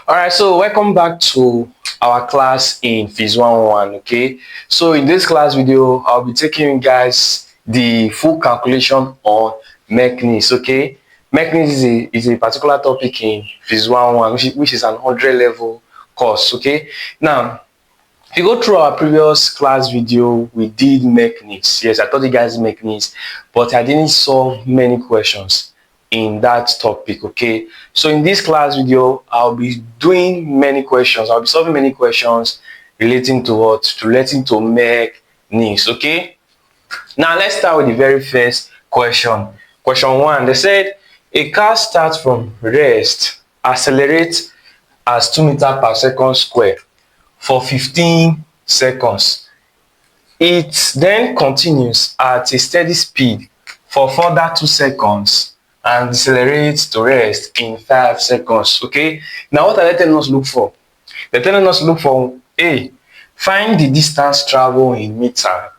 All right, so welcome back to our class in PHY101. Okay, so in this class video I'll be taking you guys the full calculation on mechanics. Okay, mechanics is a particular topic in PHY101 which is an 100 level course. Okay, now if you go through our previous class video, we did mechanics. Yes, I taught you guys mechanics, but I didn't solve many questions in that topic. Okay, so in this class video I'll be doing many questions. I'll be solving many questions relating to what? Relating to mechanics. Okay, now let's start with the very first question. Question 1, they said a car starts from rest, accelerates as 2 meters per second square for 15 seconds. It then continues at a steady speed for further 2 seconds and decelerates to rest in 5 seconds. Okay, now what are they telling us to look for? They're telling us to look for A, find the distance traveled in meter.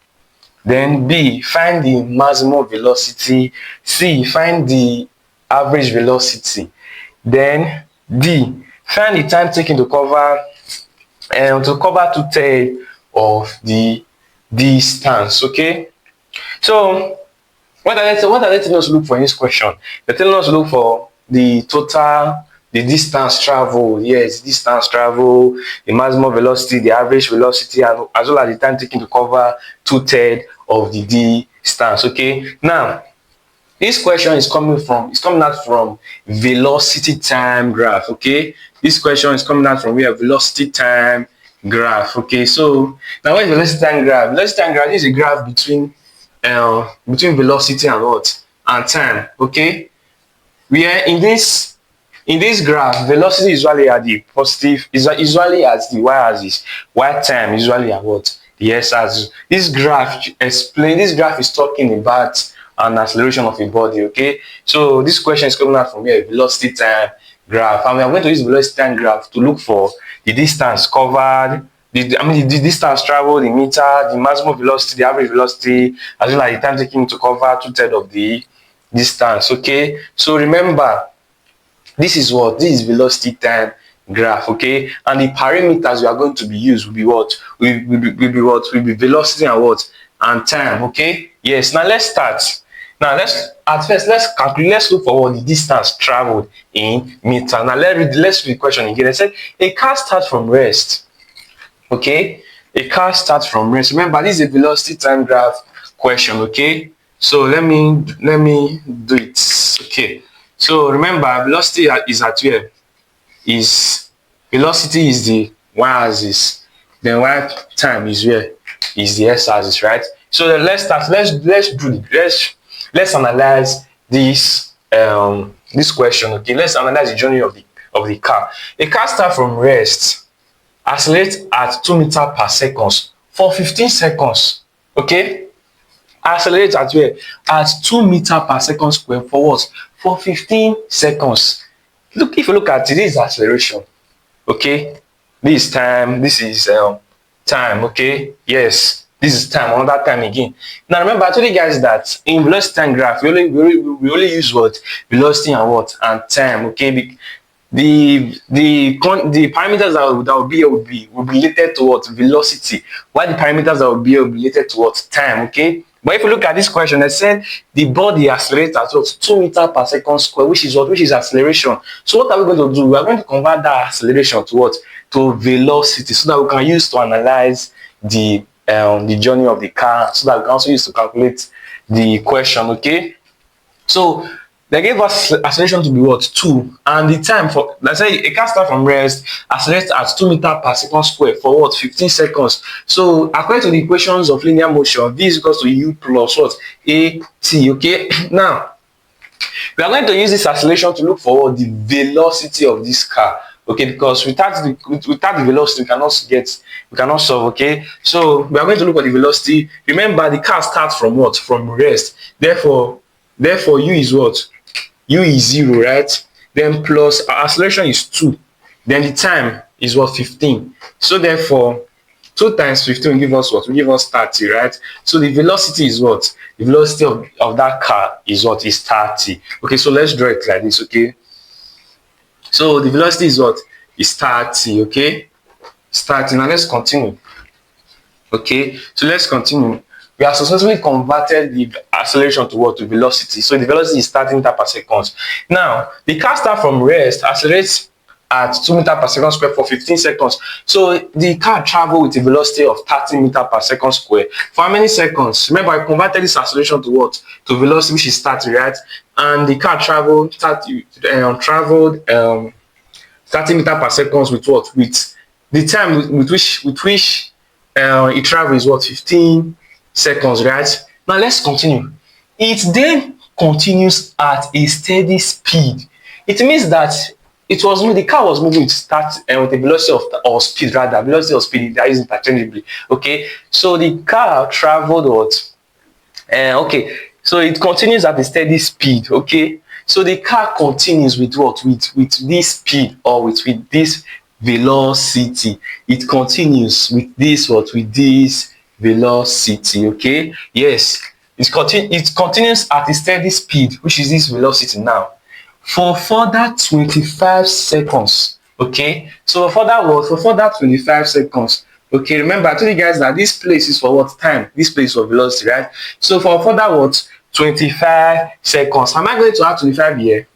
Then B, find the maximum velocity. C, find the average velocity. Then D, find the time taken to cover 2/3 of the distance. Okay, so what are they telling us to look for in this question? They're telling us to look for the total, the distance traveled. Yes, distance traveled, the maximum velocity, the average velocity, and as well as the time taken to cover 2/3 of the distance. Okay, now this question is coming out from velocity time graph. Okay, this question is coming out from where? Velocity time graph. Okay, so now what is velocity time graph? Velocity time graph is a graph between velocity and what? And time. Okay, where in this graph, velocity is usually at the positive, is usually at the y-axis, while time is usually at what? The x-axis. This graph is talking about an acceleration of a body. Okay, so this question is coming out from here, velocity time graph, and we are going to use velocity time graph to look for the distance covered, the distance traveled in meter, the maximum velocity, the average velocity, as well as the time taken to cover 2/3 of the distance. Okay, so remember, this is velocity time graph. Okay, and the parameters we are going to be used will be what? Will be velocity and what? And time. Okay, yes, now let's start. Now let's calculate. Let's look for what the distance traveled in meter. Now let's read the question again. They said a car starts from rest. Okay, a car starts from rest. Remember, this is a velocity time graph question. Okay, so let me do it. Okay, so remember, velocity is at where? Velocity is the y-axis, then while time is where? Is the x-axis, right? So then let's start. Let's analyze this question. Okay, let's analyze the journey of the car. A car starts from rest, accelerates at 2 meters per second for 15 seconds. Okay, accelerates at where? At 2 meters per second square for what? For 15 seconds. Look, if you look at it, this is acceleration. Okay, this is time, this is time. Okay, yes, this is time, another time again. Now remember, I told you guys that in velocity time graph we only use what? Velocity and what? And time. Okay, the parameters that will be related to what? Velocity, while the parameters that will be related to what? Time. Okay, but if you look at this question, they said the body accelerates at what? 2 meters per second square, which is what? Which is acceleration. So what are we going to do? We are going to convert that acceleration to what? To velocity, so that we can use to analyze the journey of the car, so that we can also use to calculate the question. Okay, so they gave us acceleration to be what? 2, and the time for, let's say a car starts from rest, accelerates at 2 meters per second square for what? 15 seconds. So according to the equations of linear motion, v is equals to u plus what? At. Okay, now we are going to use this acceleration to look for the velocity of this car. Okay, because without the velocity we cannot solve. Okay, so we are going to look at the velocity. Remember, the car starts from what? From rest. Therefore u is what? U is 0, right? Then plus our acceleration is 2. Then the time is what? 15. So therefore 2 times 15 will give us what? Will give us 30, right? So the velocity is what? The velocity of that car is what? Is 30. Okay, so let's draw it like this. Okay, so the velocity is what? is 30. Okay, it's 30. Now let's continue. Okay, so let's continue. We have successfully converted the acceleration to what? To velocity. So the velocity is 30 meters per second. Now the car start from rest, accelerates at 2 meters per second square for 15 seconds. So the car travel with a velocity of 30 meters per second square for how many seconds? Remember, I converted this acceleration to what? To velocity, which is 30, right? And the car traveled 30 meters per second with what? With the time with which it travels is what? 15 seconds, right? Now let's continue. It then continues at a steady speed. It means that the car was moving with with a velocity or speed, rather velocity or speed that is interchangeably. Okay, so the car traveled what? Okay, so it continues at a steady speed. Okay, so the car continues with what? With this speed, or with this velocity. It continues with this what? With this velocity. Okay, yes, it continues at a steady speed, which is this velocity now, for further 25 seconds. Okay, so for further 25 seconds. Okay, remember I told you guys that this place is for what? Time. This place is for velocity, right? So for further what? 25 seconds. Am I going to add 25 here?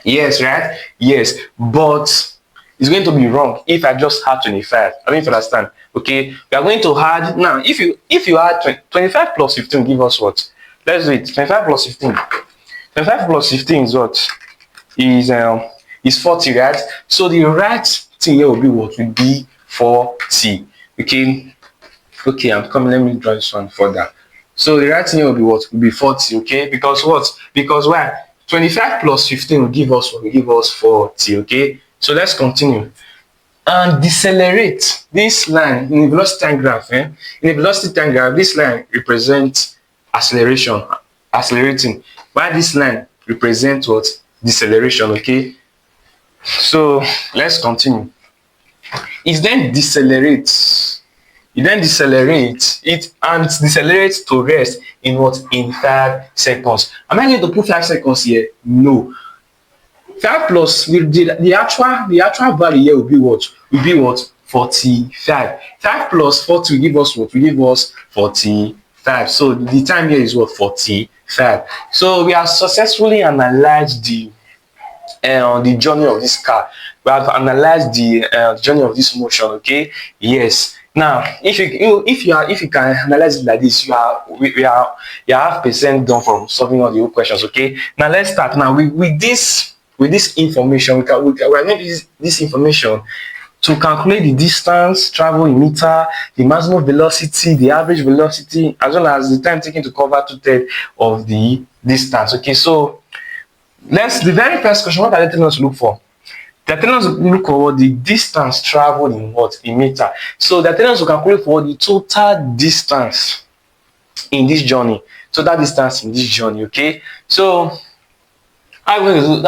Yes, right? Yes, but it's going to be wrong if I just add 25. I mean, if you understand. Okay, we are going to add now. If you add 25 plus 15, give us what? Let's do it. 25 plus 15. 25 plus 15 is what? Is 40, right? So the right thing here will be what? Will be 40. Okay. Okay, I'm coming. Let me draw this one further. So the right thing here will be what? Will be 40. Okay, because what? Because why? 25 plus 15 will give us what? Will give us 40. Okay. So let's continue and decelerate this line in the velocity time graph. In the velocity time graph, this line represents acceleration, accelerating, while this line represents what? Deceleration. Okay, so let's continue. It then decelerates. It decelerates to rest in what? In 5 seconds. Am I going to put 5 seconds here? No. 5 plus the actual value here will be what? Will be what? 45. 5 plus 40 will give us what? Will give us 45. So the time here is what? 45. So we have successfully analyzed the journey of this car. We have analyzed the journey of this motion. Okay, yes. Now if you can analyze it like this, you are half percent done from solving all the whole questions. Okay, now let's start now with this information. We are going to use this information to calculate the distance traveled in meter, the maximum velocity, the average velocity, as well as the time taken to cover 2/3 of the distance. Okay, so the very first question, what are they telling us to look for? They're telling us to look for the distance traveled in what? In meter. So they're telling us to calculate for the total distance in this journey. Okay, so I will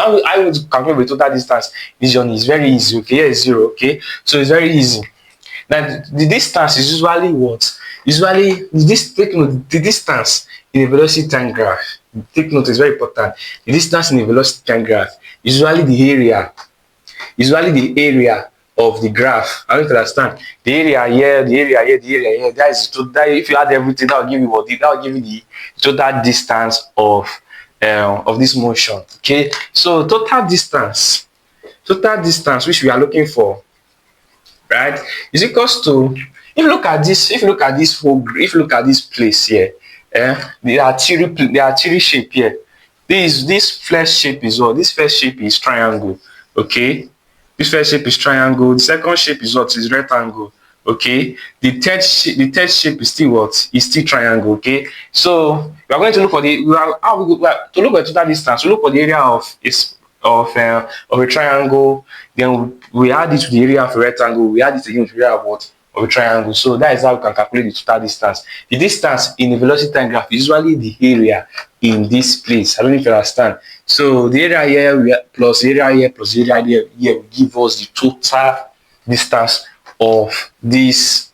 calculate the total distance in this journey. Is very easy. Okay, here is 0. Okay, so it's very easy. Now the distance is usually what? Take note, the distance in a velocity time graph. Take note, it's very important. The distance in a velocity time graph is usually the area. Of the graph. I don't understand. The area here, the area here, the area here. That is total. If you add everything, that will give you what? That will give you the total distance of this motion. Okay. So total distance, which we are looking for, right, is equals to, if you look at this place here, the artery shape here. This first shape is what? This first shape is triangle. Okay, this first shape is triangle. The second shape is what? Is rectangle. Okay, the third shape is still what? Is still triangle. Okay, so we are going to look for to look at total distance. We look for the area of a triangle. Then we add it to the area of a rectangle. We add it again to the area of what? Of a triangle. So that is how we can calculate the total distance. The distance in the velocity time graph is usually the area in this place. I don't know if you understand. So the area here plus the area here plus the area here will give us the total distance of this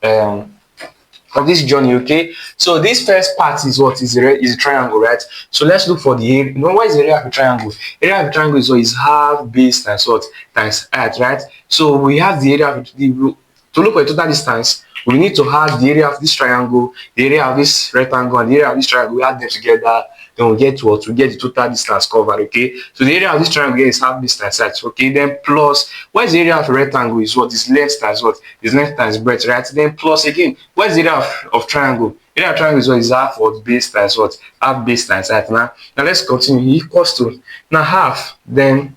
of this journey. Okay, so this first part is what is a triangle, right? So let's look for the area. You know, what is the area of a triangle? Area of a triangle is what is half base times what times height, right? So we have the area of to look for a total distance. We need to have the area of this triangle, the area of this rectangle, and the area of this triangle. We add them together, then we get what? We get the total distance covered. Okay, so the area of this triangle here is half base times height. Okay, then plus what is the area of a rectangle is what is length times what is length times breadth, right? Then plus again, what is the area of triangle? Area of triangle is what is half what base times what half base times height. Now let's continue. Equals to now half then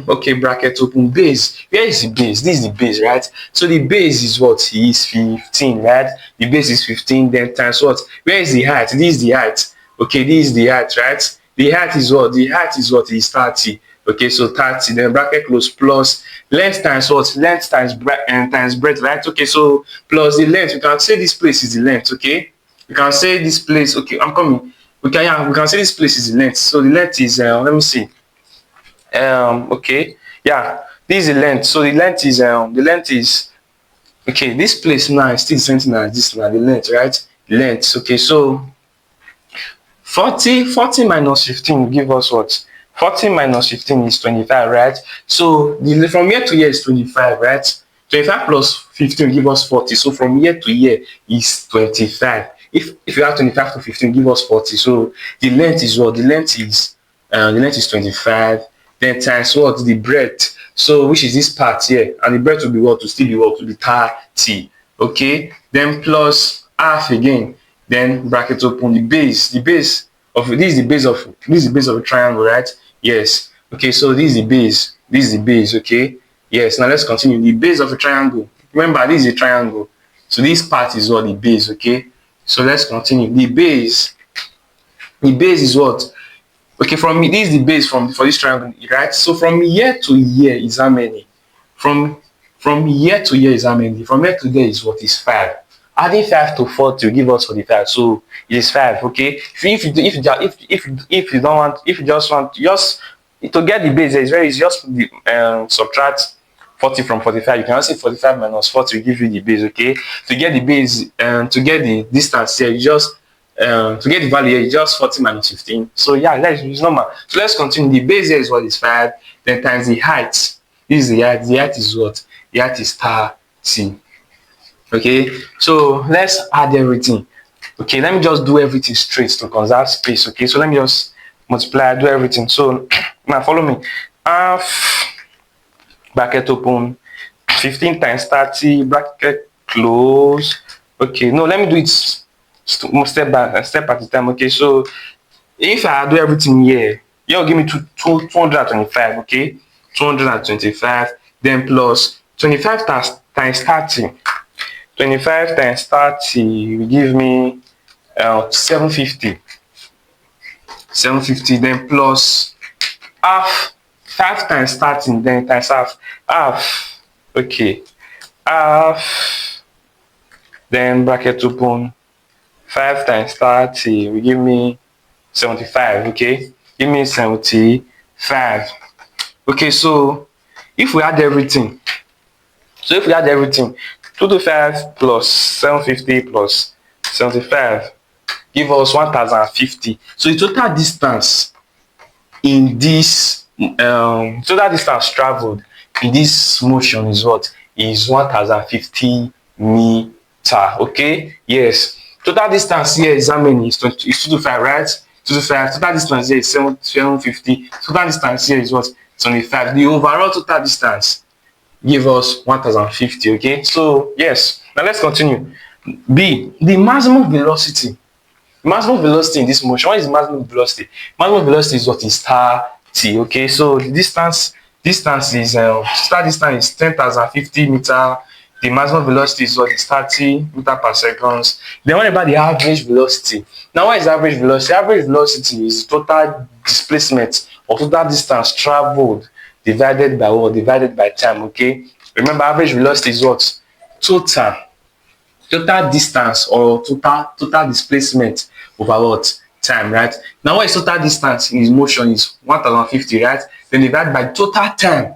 okay, bracket open, base. Where is the base? This is the base, right? So the base is what is 15, right? The base is 15, then times what? Where is the height? This is the height. Okay, this is the height, right? The height is what? The height is what is 30. Okay, so 30, then bracket close, plus length times what? Length times breadth, right? Okay, so plus the length. We can say this place is the length. Okay, we can say this place. Okay, I'm coming. We can say this place is the length. So the length is let me see. Okay, yeah, this is the length. So the length is okay. This place now is still something like this now. The length, right? Length. Okay, so 40 minus 15 will give us what? 40 minus 15 is 25, right? So the from year to year is 25, right? 25 plus 15 will give us 40. So from year to year is 25. If you have 25 to 15, give us 40. So the length is what? The length is 25. Then times what? The breadth. So which is this part here, and the breadth will be what? To still be what? To be 30. Okay. Then plus half again. Then bracket open, the base of this is the base of a triangle, right? Yes. Okay. So this is the base. This is the base. Okay. Yes. Now let's continue. The base of a triangle. Remember, this is a triangle. So this part is what? The base. Okay. So let's continue. The base is what? Okay, this is the base for this triangle, right? So from year to year is how many? From year to year is how many? From year to year is what is 5. Adding 5 to 40 will give us 45. So it is 5. Okay. If you don't want, if you just want to get the base, it's very easy. Just subtract 40 from 45. You can also say 45 minus 40 will give you the base. Okay. To get the base and to get the distance here, you just to get the value here, just 40 minus 15. So yeah, let's use normal. So let's continue. The base here is what is 5, then times the height. This is the height. The height is what? The height is 30. Okay, so let's add everything. Okay, let me just do everything straight to conserve space. Okay, so let me just multiply, do everything. So now follow me. Half bracket open, 15 times 30 bracket close. Okay, no, let me do it step at a time. Okay, so if I do everything here, you'll give me 225. Okay, 225, then plus 25 times 30. 25 times 30 will give me 750. 750, then plus half. 5 times 30, then times half. Okay, half, then bracket open, 5 times 30 will give me 75. Okay, give me 75. Okay, so if we add everything, 225 plus 750 plus 75 give us 1050. So the total distance in this total distance traveled in this motion is what? Is 1050 meter. Okay, yes. Total distance here is how many? Is 225, right? 225. Total distance here is 750. Total distance here is what? 25. The overall total distance give us 1050. Okay, so yes, now let's continue. B, the maximum velocity. Maximum velocity in this motion. What is maximum velocity? Maximum velocity is what is 30. Okay, so the distance is total distance is 10,050 meter. The maximum velocity is what is 30 meter per second. Then what about the average velocity? Now what is average velocity? Average velocity is total displacement or total distance traveled divided by what? Divided by time. Okay, remember, average velocity is what? Total distance or total displacement over what? Time, right? Now what is total distance in motion is 1050, right? Then divided by total time.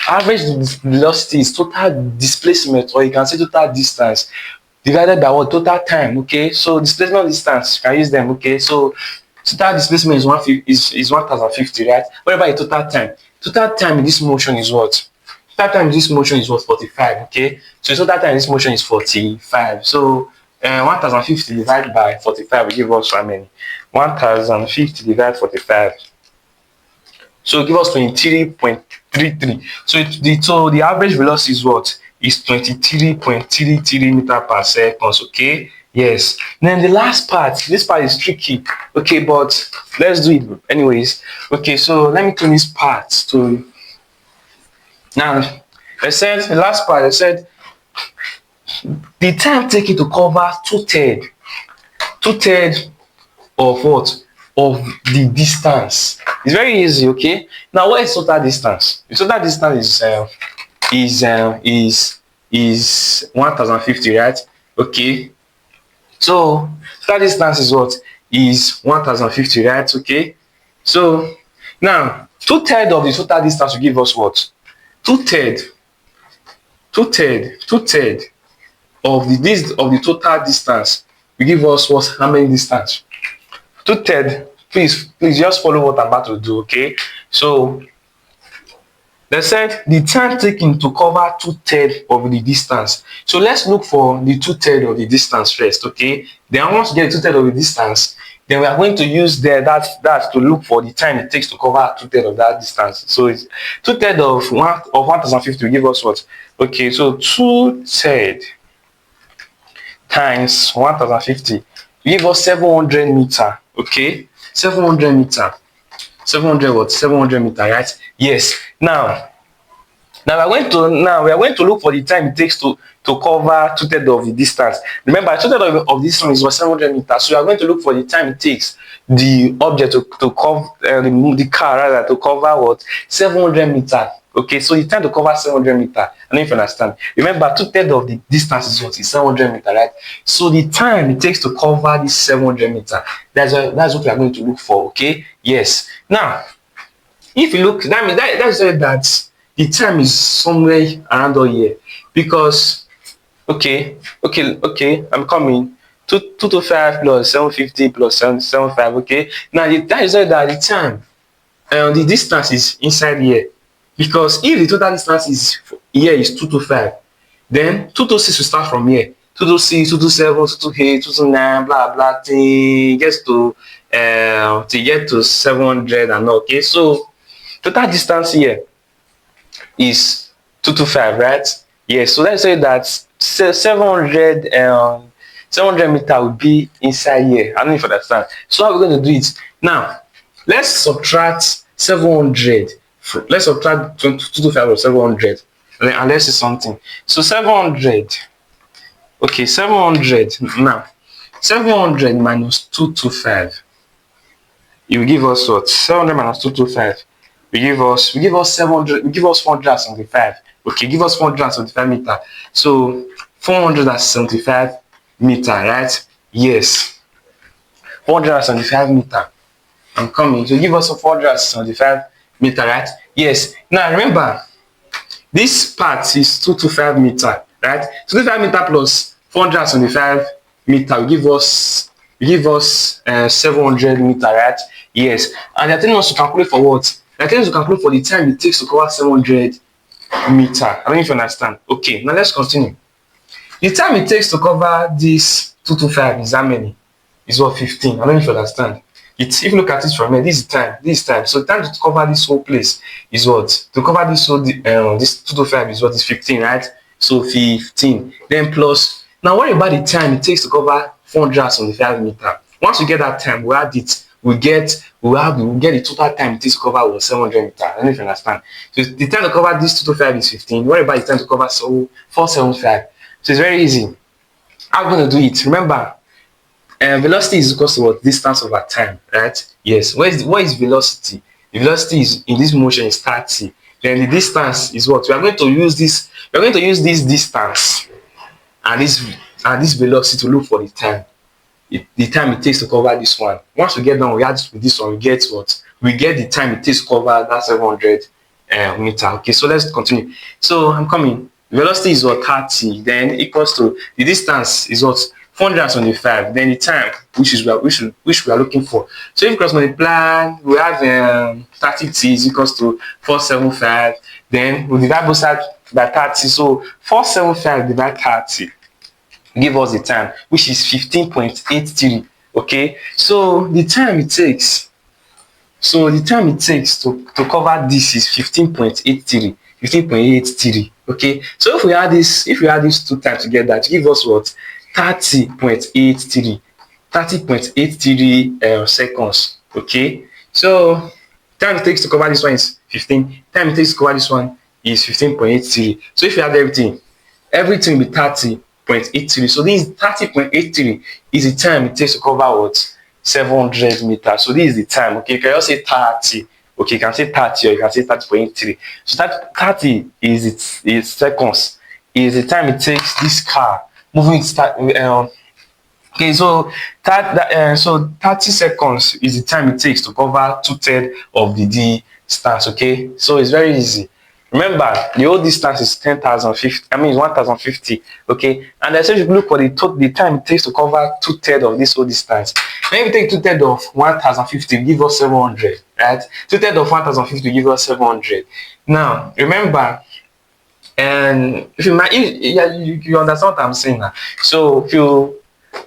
Average velocity is total displacement, or you can say total distance divided by what? Total time. Okay, so displacement distance, you can use them. Okay, so total displacement is 1050, right? What about the total time? Total time in this motion is what? Total time in this motion is what? 45. Okay, so total time in this motion is 45. So 1050 divided by 45 will give us how many? 1050 divided 45. So give us 23.33. So the average velocity is what? Is 23.33 meter per second. Okay. Yes. Then the last part, this part is tricky. Okay, but let's do it anyways. Okay, so let me turn this part to now. I said the last part, I said the time taken to cover two-thirds of what? Of the distance. It's very easy. Okay, now what is total distance? The total distance is 1050, right? Okay, so total distance is what? Is 1050, right? Okay, so now two-thirds of the total distance will give us what? Two-thirds of the total distance will give us what? How many distance? Two-thirds. Please just follow what I'm about to do. Okay, so they said the time taken to cover two-thirds of the distance. So let's look for the two-thirds of the distance first. Okay, then once we get the two-thirds of the distance, then we are going to use that to look for the time it takes to cover two-thirds of that distance. So it's two-thirds of 1050 will give us what? Okay, so two-thirds times 1050 give us 700 meter. Okay, 700 meter. 700 what? 700 meter, right? Yes. Now we are going to look for the time it takes to cover two-thirds of the distance. Remember, two-thirds of this one is 700 meters. So we are going to look for the time it takes the object to cover the car rather to cover what? 700 meters. Okay, so the time to cover 700 meters. I don't know if you understand. Remember, two-thirds of the distance is what? Is 700 meters, right? So the time it takes to cover this 700 meters, that's what we are going to look for. Okay, yes. Now, if you look, that's that the time is somewhere around all here, because okay, I'm coming. 225 plus 750 plus 775. Okay, now that is that the time the distance is inside here, because if the total distance is here is 225, then 226 will start from here. 226, 227, 228, 229, blah blah till gets to get to 700 and all. Okay, so total distance here is 225, right? Yes, so let's say that 700 meter will be inside here. I don't know if you understand. So how are we going to do it? Now let's subtract 700. Let's subtract 225 of 700, and let's see something. So 700. Okay, 700. Now 700 minus 225. It will give us what? 700 minus 225. We give us 700. We give us 475. Okay, give us 475 meter. So 475 meter, right? Yes, 475 meter. I'm coming. So give us a 475 meter, right? Yes. Now remember, this part is 225 meter, right? 225 meter plus 475 meter will give us 700 meter, right? Yes. And they're telling us to calculate for what? They're telling us to calculate for the time it takes to cover 700 meter. I don't know if you understand. Okay, now let's continue. The time it takes to cover this 225 is how many? Is what? 15. I don't know if you understand. If you look at it from here, this is time. So the time to cover this whole place is what? To cover this whole this 225 is what? Is 15, right? So 15. Then plus, now what about the time it takes to cover 475 meter? Once we get that time, we add it. We get the total time it takes to cover was 700 meter. I don't know if you understand. So the time to cover this 225 is 15. What about the time to cover 475? So it's very easy. How are we going to do it? Remember, velocity is equal to what? Distance over time, right? Yes. What is velocity? The velocity is in this motion is 30. Then the distance is what? We are going to use this. We are going to use this distance and this velocity to look for the time. The time it takes to cover this one. Once we get done, we add with this one. We get what? We get the time it takes to cover that 700 meter. Okay. So let's continue. So I'm coming. velocity is what 30, then equals to the distance is what 425, then the time which is which we are looking for. So if you cross multiply, we have 30t is equals to 475, then we divide both sides by 30. So 475 divided 30 give us the time, which is 15.83. Okay, so the time it takes to cover this is 15.83. 15.83. Okay, so if we add these two times together to give us what 30.83 seconds. Okay, so time it takes to cover this one is 15. Time it takes to cover this one is 15.83. So if you add everything will be 30.83. So this 30.83 is the time it takes to cover what 700 meters. So this is the time. Okay, you can just say 30. Okay, you can say 30 or you can say 30.83. So that 30 is its seconds. Is the time it takes this car moving okay, so 30 seconds is the time it takes to cover 2/3 of the distance. Okay, so it's very easy. Remember, the whole distance is 10,050. I mean, it's 1,050. Okay, and I said you look for the time it takes to cover 2/3 of this whole distance. When you take 2/3 of 1,050, give us 700, right? 2/3 of 1,050 give us 700. Now, remember, and if you understand what I'm saying now. So if you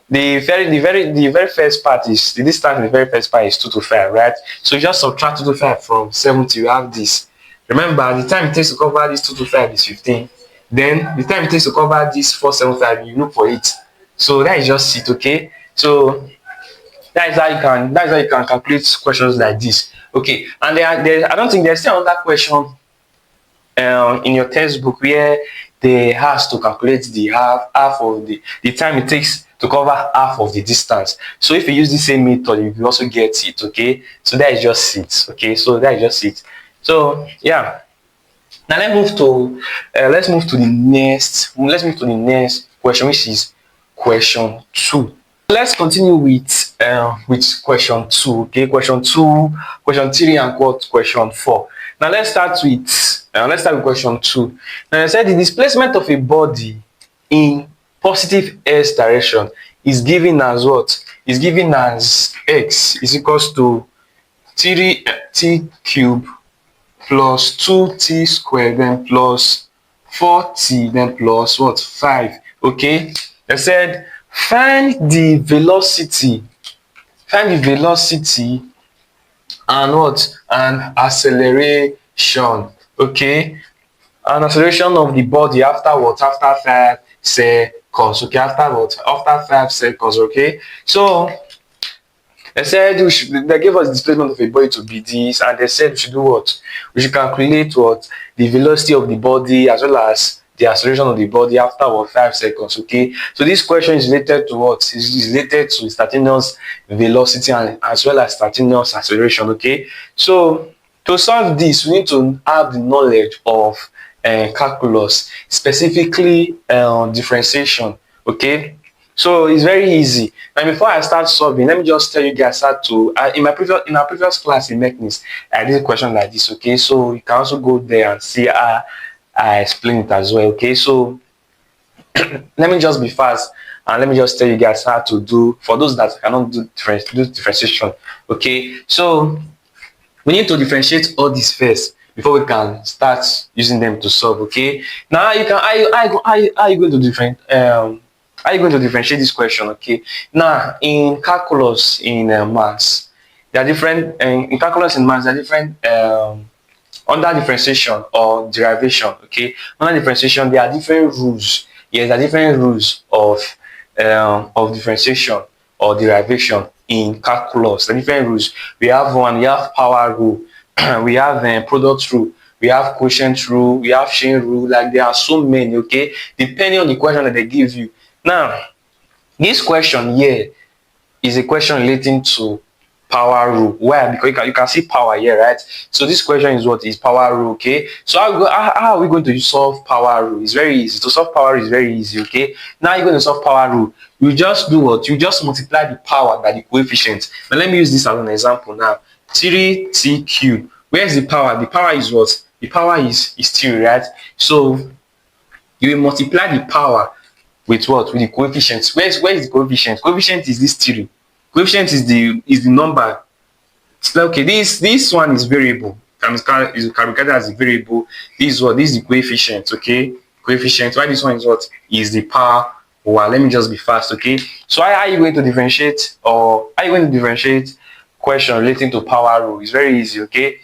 the very first part is the distance in the very first part is 2 to 5, right? So you just subtract 2 to 5 from 70, you have this. Remember, the time it takes to cover this 2 to 5 is 15. Then the time it takes to cover this 475, you look for it. So that is just it. Okay, so that is how you can calculate questions like this. Okay, and I don't think there's still another question in your textbook where they has to calculate the half of the time it takes to cover half of the distance. So if you use the same method, you will also get it. Okay, so that is just it. Okay, so that is just it. So yeah, now let's move to the next question, which is question 2. Let's continue with question 2. Okay, question 2, question 3, and question 4. Now let's start with question 2. Now I said the displacement of a body in positive x direction is given as what? Is given as x is equals to 3t cube plus 2t squared, then plus 4t, then plus what? 5. Okay, I said find the velocity and what? And acceleration. Okay, an acceleration of the body after what? After 5 seconds. Okay, after what? After 5 seconds. Okay, so they said they gave us the displacement of a body to be this, and they said we should do what? We should calculate what? The velocity of the body as well as the acceleration of the body after what? 5 seconds. Okay, so this question is related to what? Is related to instantaneous velocity and as well as instantaneous acceleration. Okay, so to solve this, we need to have the knowledge of calculus, specifically differentiation. Okay, so it's very easy. And before I start solving, let me just tell you guys how to in our previous class in mechanics, I did a question like this. Okay, so you can also go there and see how I explain it as well. Okay, so let me just be fast and let me just tell you guys how to do, for those that cannot do differentiation. Okay, so we need to differentiate all these first before we can start using them to solve. Okay, now you can how you going to differentiate this question? Okay, now in calculus, in maths, there are different in calculus and maths, there are different under differentiation or derivation. Okay, under differentiation there are different rules. Yes, there are different rules of differentiation or derivation in calculus. The different rules. We have power rule, we have product rule, we have quotient rule, we have chain rule. Like there are so many. Okay, depending on the question that they give you. Now, this question here is a question relating to power rule. Why? Because you can see power here, right? So this question is what is power rule. Okay, so how are we going to solve power rule? It's very easy to solve power rule. Is very easy. Okay, now you're going to solve power rule. You just do what? You just multiply the power by the coefficient. Now let me use this as an example. Now 3t cubed. Where's the power? The power is what? The power is 3, right? So You will multiply the power with what? With the coefficient. Where is the coefficient? Coefficient is this 3. Coefficient is the number. So, okay, this one is variable. Is calculated as a variable. This is what? This is the coefficient. Okay, coefficient. Why this one is what? Is the power. Well, let me just be fast. Okay, so how are you going to differentiate, or are you going to differentiate question relating to power rule? It's very easy. Okay,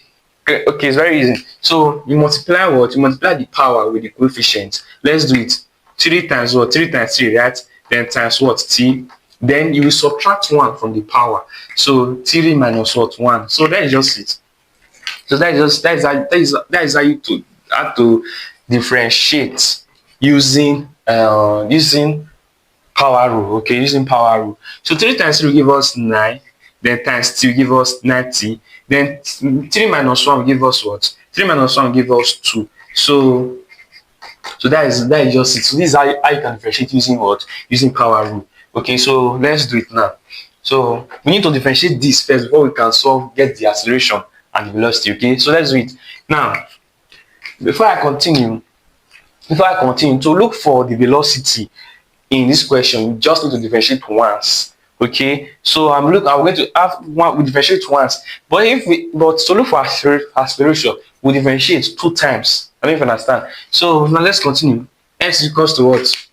it's very easy. So you multiply what? You multiply the power with the coefficient. Let's do it. 3 times what? 3 times 3, right? Then times what? T. Then you will subtract 1 from the power. So 3 minus what? 1. So that is just it. So that is how you have to differentiate using using power rule. Okay, using power rule. So 3 times 3 will give us 9. Then times 2 will give us 90. Then 3 minus 1 will give us what? 3 minus 1 will give us 2. So that is just it. So this is how you can differentiate using what? Using power rule. Okay, so let's do it now. So we need to differentiate this first before we can get the acceleration and the velocity. Okay, so let's do it now. Before I continue, to look for the velocity in this question, you just need to differentiate once. Okay, so I'm going to have one. We differentiate once, but to look for acceleration, we differentiate 2 times. I don't even understand. So now let's continue. X equals to what?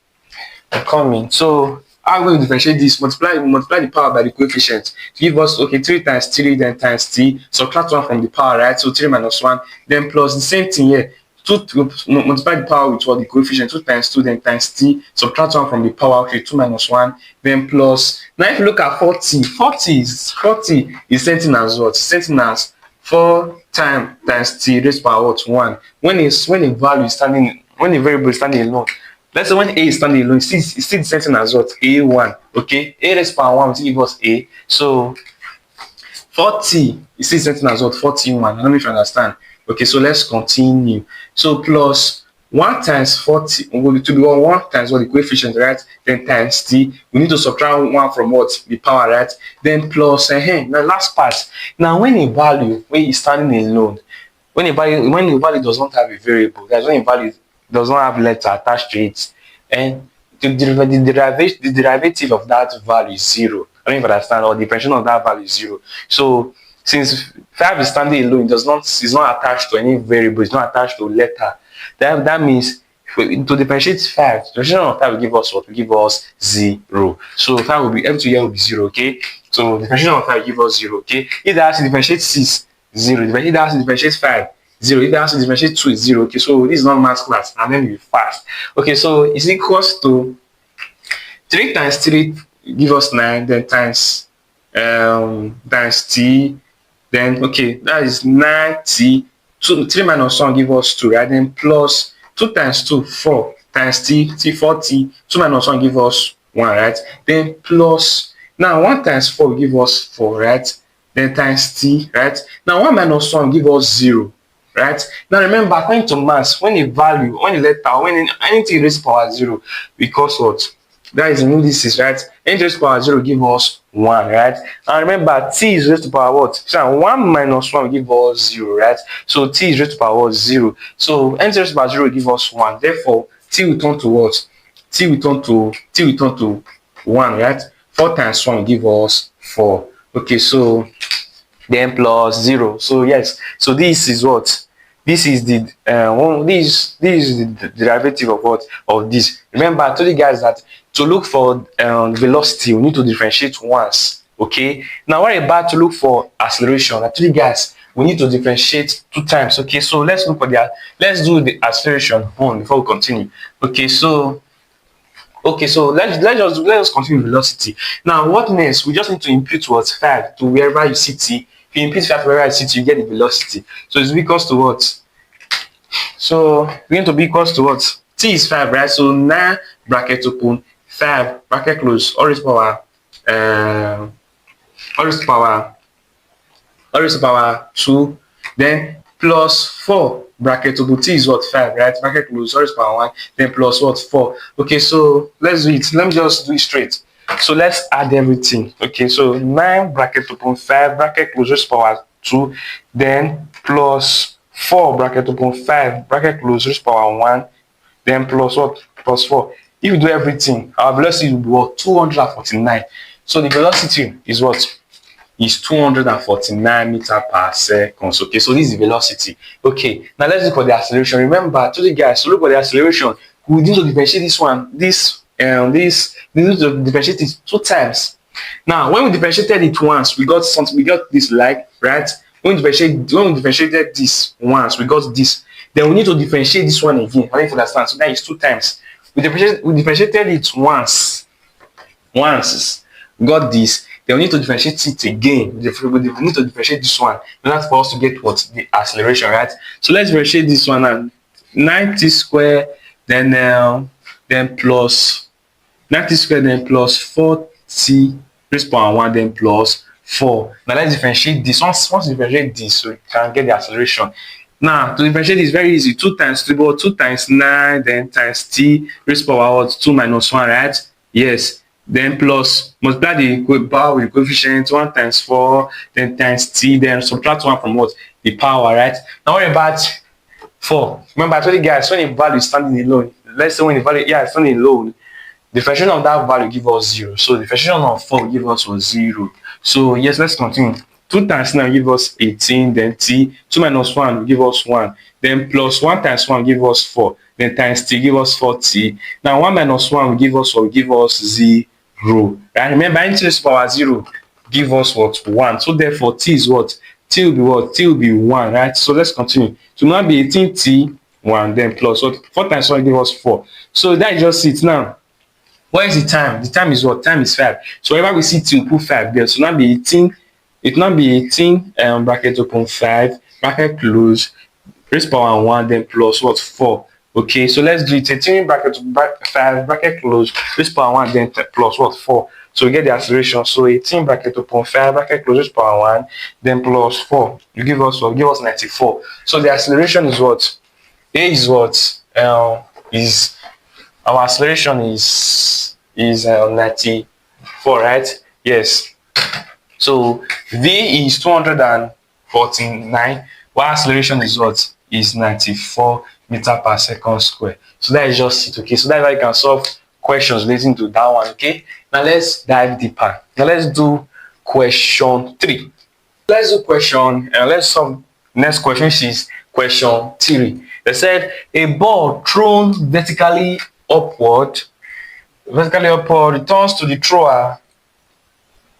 Coming. So I'm going to differentiate this. Multiply the power by the coefficient to give us 3 times 3, then times t. Subtract 1 from the power, right? So 3 minus 1, then plus the same thing here. 2 to multiply the power with what? The coefficient. 2 times 2, then times t. Subtract 1 from the power. Okay, 2 minus 1, then plus. Now if you look at 40 is something as what? Something as 4 times t raised by what? 1. When a value is standing, when a variable is standing alone. Let's say when a is standing alone, it's still the same thing as what? A1. Okay, a raised by 1 will give us a. So 40 is still the same thing as what? 41. I don't know if you understand. Okay, so let's continue. So plus 1 times 40 will be 1 times what? The coefficient, right? Then times t. We need to subtract 1 from what? The power, right? Then plus the last part. Now when a value is standing alone, when a value does not have a variable, that's when a value does not have letter attached to it, and the derivative of that value is 0. I don't even understand, or the differentiation of that value is 0. So since 5 is standing alone, is not attached to any variable, it's not attached to a letter. That means to differentiate 5, the differentiation of 5 will give us what? Will give us 0. So 5 will be everything here will be 0. Okay. So the differentiation of 5 will give us 0. Okay. If I have to differentiate 6, 0. If I have to differentiate 5, 0. If I have to differentiate 2, 0. Okay. So this is not math class, and then we fast. Okay. So it's equals to 3 times 3 give us 9, then times t. Then okay, that is 9t. 3 minus 1 give us 2, right? Then plus 2 times 2, 4 times t, 4t. 2 minus 1 give us 1, right? Then plus, now 1 times 4 will give us 4, right? Then times t, right? Now 1 minus 1 give us 0, right? Now remember, according to maths, when a letter, when anything raised to power 0, because what? That is in indices, right? Anything raised to power 0 give us 1, right? And remember, t is raised to power what? So 1 minus 1 will give us 0, right? So t is raised to power 0. So anything raised to power 0 will give us 1. Therefore, t will turn to what? T will turn to 1, right? 4 times 1 will give us 4. Okay, so then plus 0. So yes, so this is what? This is the this is the derivative of what? Of this. Remember, I told you guys that to look for velocity, we need to differentiate once. Okay. Now, what about to look for acceleration? I told you guys we need to differentiate 2 times. Okay. So let's look for let's do the acceleration one before we continue. Okay. So let's continue velocity. Now, what next? We just need to input what? 5 to wherever you see t. If you input 5 to wherever you see t, you get the velocity. So it's equals to what? So we're going to be equals to what? T is 5, right? So 9 bracket open, 5 bracket close, all raised to power 2, then plus 4 bracket open. T is what? 5, right? Bracket close, all raised to power 1, then plus what? 4. Okay, so let's do it. Let me just do it straight. So let's add everything. Okay, so 9 bracket open, 5 bracket close, raised to power 2, then plus 4 bracket open, 5 bracket close, raised to power 1, then plus what? Plus 4. If you do everything, our velocity will be what? 249. So the velocity is what? Is 249 meter per second. Okay, so this is the velocity. Okay, now let's look for the acceleration. Remember, I told you guys to look for the acceleration. We need to differentiate this one, we need to differentiate it 2 times. Now, when we differentiated it once, we got something, we got this, like, right? When we differentiated this once, we got this. Then we need to differentiate this one again. I need to understand. So that is 2 times. We differentiated it once, we got this. Then we need to differentiate it again. We need to differentiate this one in order for us to get what? The acceleration, right? So let's differentiate this one now. 90 square, then plus 90 square, then plus 40 raised power 1, then plus 4. Now let's differentiate this. Once you differentiate this, so you can get the acceleration. Now, to differentiate is very easy. 2 times 3, 2 times 9, then times t raised power 2 minus 1, right? Yes. Then plus multiply the power with the coefficient 1 times 4, then times t, then subtract 1 from what? The power, right? Now worry about 4. Remember, I told you guys, when the value is standing alone, let's say when the value is standing alone, the differentiation of that value give us 0. So the differentiation of 4 will give us 0. So yes, let's continue. 2 times 9 will give us 18, then t. 2 minus 1 will give us 1. Then plus 1 times 1 will give us 4. Then times t give us 4t. Now 1 minus 1 will give us what? Will give us 0. Right? Remember, anything to the power 0 give us what? 1. So therefore t is what? T will be what? T will be 1, right? So let's continue. So now be 18t 1, then plus what? 4 times 1 give us 4. So that is just it. Now, what is the time? The time is what? Time is 5. So whenever we see t, we put 5 there. So now be 18. It will now be 18 bracket open 5 bracket close raised power 1, then plus what? 4. Okay, so let's do it. 18 bracket 5 bracket close raised power 1, then plus what? 4. So we get the acceleration. So 18 bracket open 5 bracket close raised power 1, then plus 4. You give us what? Give us 94. So the acceleration is what? A is what? Is our acceleration is 94, right? Yes. So v is 249, while acceleration is what? Is 94 meter per second square. So that is just it. Okay, so that's how you can solve questions relating to that one. Okay, now let's dive deeper. Now let's do question 3. Let's do question, let's solve next question, which is question 3. They said a ball thrown vertically upward returns to the thrower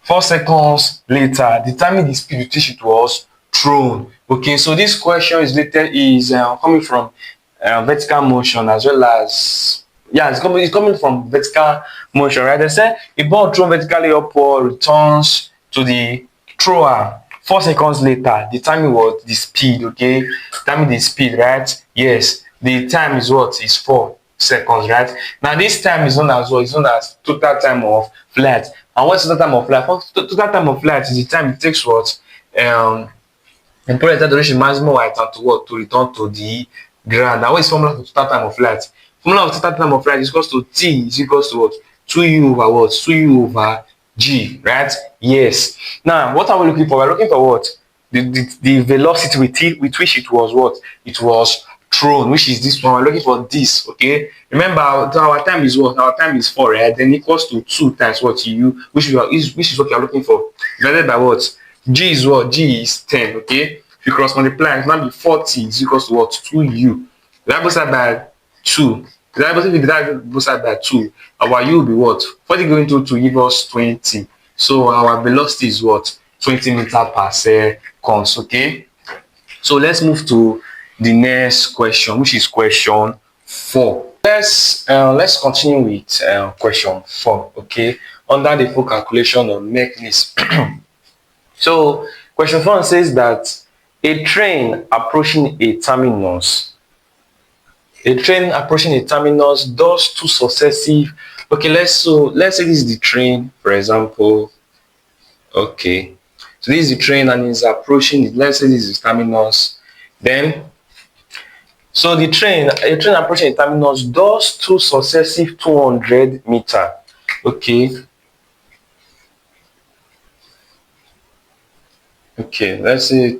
4 seconds later. Determine the speed with which it was thrown. Okay, so this question is coming from vertical motion, as well as it's coming from vertical motion, right? They say a ball thrown vertically upward returns to the thrower 4 seconds later. Determine what? The speed. Okay, determine the speed, right? Yes, the time is what? Is 4 seconds, right? Now this time is known as what? It's known as total time of flight. And what's total time of flight? Total time of flight is the time it takes what? Employed duration maximum height to what? To return to the ground. Now what is formula for total time of flight? Formula of total time of flight is equals to t is equals to what? 2u over what? 2u over g, right? Yes. Now what are we looking for? We're looking for what? The velocity with which it was what? It was thrown, which is this one. We're looking for this. Okay, remember our time is what? Our time is 4, right? Then equals to 2 times what? U, which is what you are looking for, divided by what? G is what? G is 10. Okay, if you cross multiply, it might be 40 is equals to what? 2u. Divide both sides by 2. Divide both sides by 2. Our u will be what? 40 going to 2 give us 20. So our velocity is what? 20 meter per second. Okay, so let's move to the next question, which is question 4. Let's continue with question 4. Okay, under the full calculation of mechanism. So question 4 says that a train approaching a terminus does 2 successive. Okay, let's say this is the train, for example. Okay, so this is the train and it's approaching. Let's say this is terminus. Then so a train approaching a terminus does 2 successive 200 meter. Okay, let's say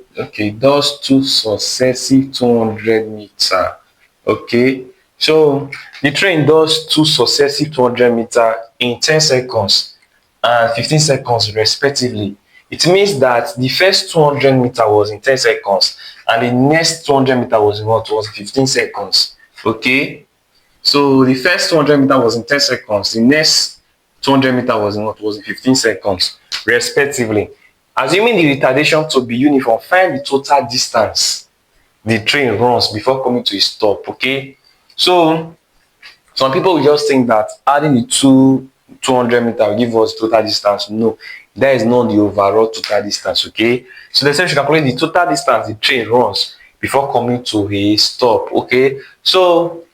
does 2 successive 200 meter. Okay, So the train does two successive 200-meter in 10 seconds and 15 seconds respectively. It means that the first 200-meter was in 10 seconds and the next 200-meter was in what? Was 15 seconds. Okay. So the first 200-meter was in 10 seconds. The next 200-meter was in what? Was in 15 seconds respectively. Assuming the retardation to be uniform, find the total distance the train runs before coming to a stop. Okay. So some people will just think that adding the 200-meter will give us total distance. No, that is not the overall total distance. Okay. So they say we should calculate the total distance the train runs before coming to a stop. Okay. So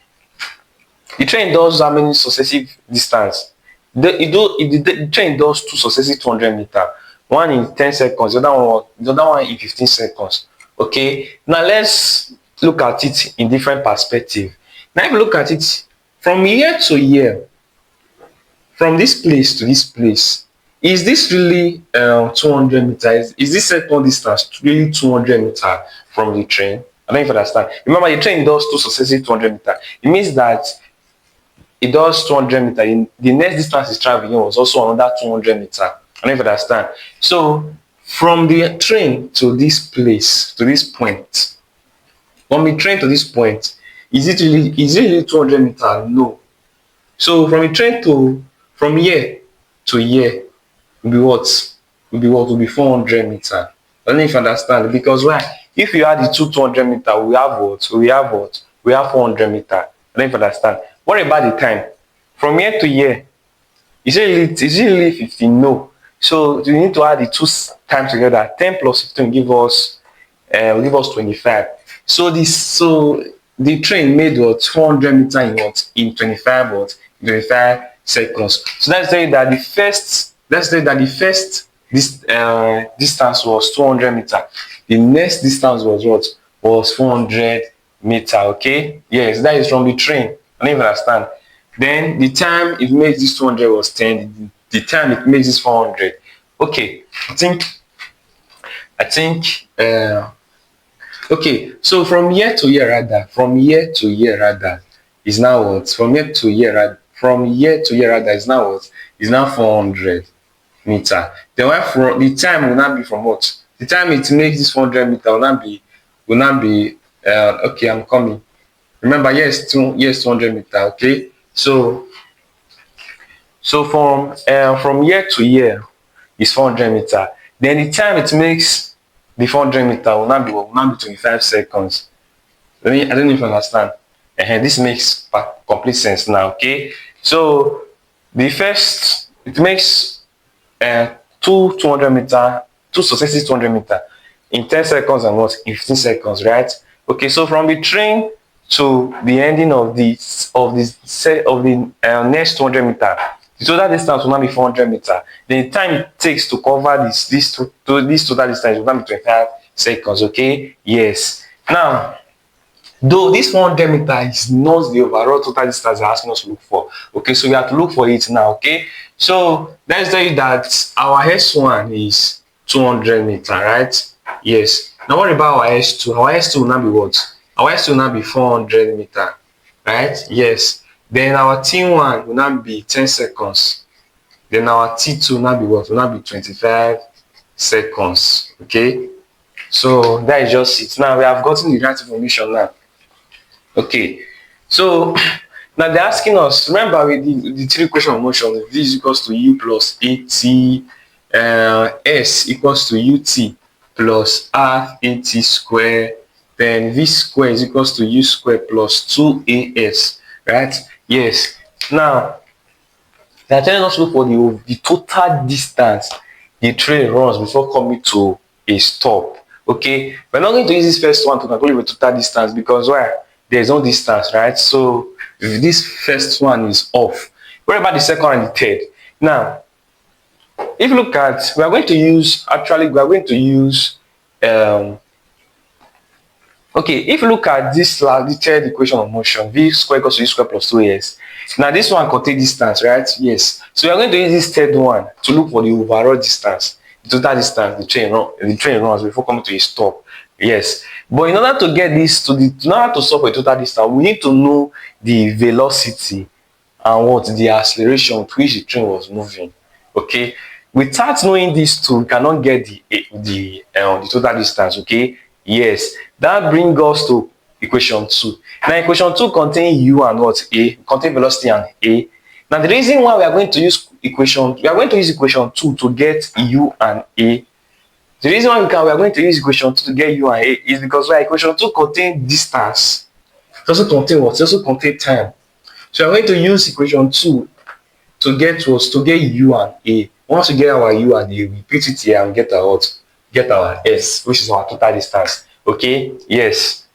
the train does how many successive distance? The train does two successive 200-meter. One in 10 seconds, the other one in 15 seconds. Okay. Now let's look at it in different perspective. Now if you look at it from year to year, from this place to this place, is this really 200 meters? Is this second distance really 200 meters from the train? I don't even understand. Remember, the train does two successive 200 meters. It means that it does 200 meters. The next distance is traveling was also another 200 meters. I don't even understand. So from the train to this place, to this point, from the train to this point, is it really 200 meters? No. So from the train to from here to here will be what? Will be 400 meters. I don't know if you understand. Because why? If you add the 200 meters, we have what? We have 400 meters. I don't even understand. What about the time? From here to here, is it really 15? No. So you need to add the two times together. 10 plus 15 will give us 25. So the train made what? 400 meters in what? In 25 seconds. So let's say that the first distance was 200 meters. The next distance was what? Was 400 meters. Okay. Yes, that is from the train. I don't even understand. Then the time it makes this 200 was 10. The time it makes this 400. Okay. I think okay. So from year to year rather is now what? From year to year rather is now what? Is now 400 meter. Then why the time will not be from what? The time it makes this 400 meter will not be okay, I'm coming. Remember, yes, 200 meter. Okay. So from year to year is 400 meter. Then the time it makes the 400 meter will not be 25 seconds. I don't know if you understand. This makes complete sense now. Okay. So the first it makes two 200 meter, two successive 200 meter in 10 seconds and what? In 15 seconds, right? Okay. So from the train to the ending of the next 200 meter, the total distance will not be 400 meter. The time it takes to cover this total distance will not be 25 seconds. Okay. Yes. Now, though this 400 meter is not the overall total distance they're asking us to look for. Okay, so we have to look for it now. Okay, so let's say that our S1 is 200 meter, right? Yes. Now what about our S2? Our S2 will not be what? Our S2 will not be 400 meter, right? Yes. Then our T1 will not be 10 seconds. Then our T2 will not be what? Will not be 25 seconds. Okay, so that is just it. Now we have gotten the right information now. Okay, so now they're asking us, remember with the three equation of motion, V is equals to U plus AT, S equals to UT plus half AT square, then V square is equals to U square plus 2AS, right? Yes. Now, they're telling us to look for the total distance the train runs before coming to a stop. Okay, we're not going to use this first one to calculate the total distance because why? There's no distance, right? So if this first one is off, what about the second and the third? Now, if you look at, we are going to use okay, if you look at this the third equation of motion, V square equals to U square plus 2AS. Now this one contains distance, right? Yes. So we are going to use this third one to look for the overall distance, the total distance the train runs before coming to a stop. Yes, but in order to get this in order to solve for a total distance, we need to know the velocity and what the acceleration with which the train was moving. Okay, without knowing these two, we cannot get the total distance. Okay, yes, that brings us to equation 2. Now equation 2 contain u and what a, contain velocity and a. Now the reason why we are going to use equation 2 to get u and a. The reason why we are going to use equation 2 to get u and a is because equation 2 contain distance. It also contain what? It also contain time. So we are going to use equation 2 to get what? To get u and a. Once we get our u and a, we put it here and get our what? Get our s, which is our total distance. Okay? Yes.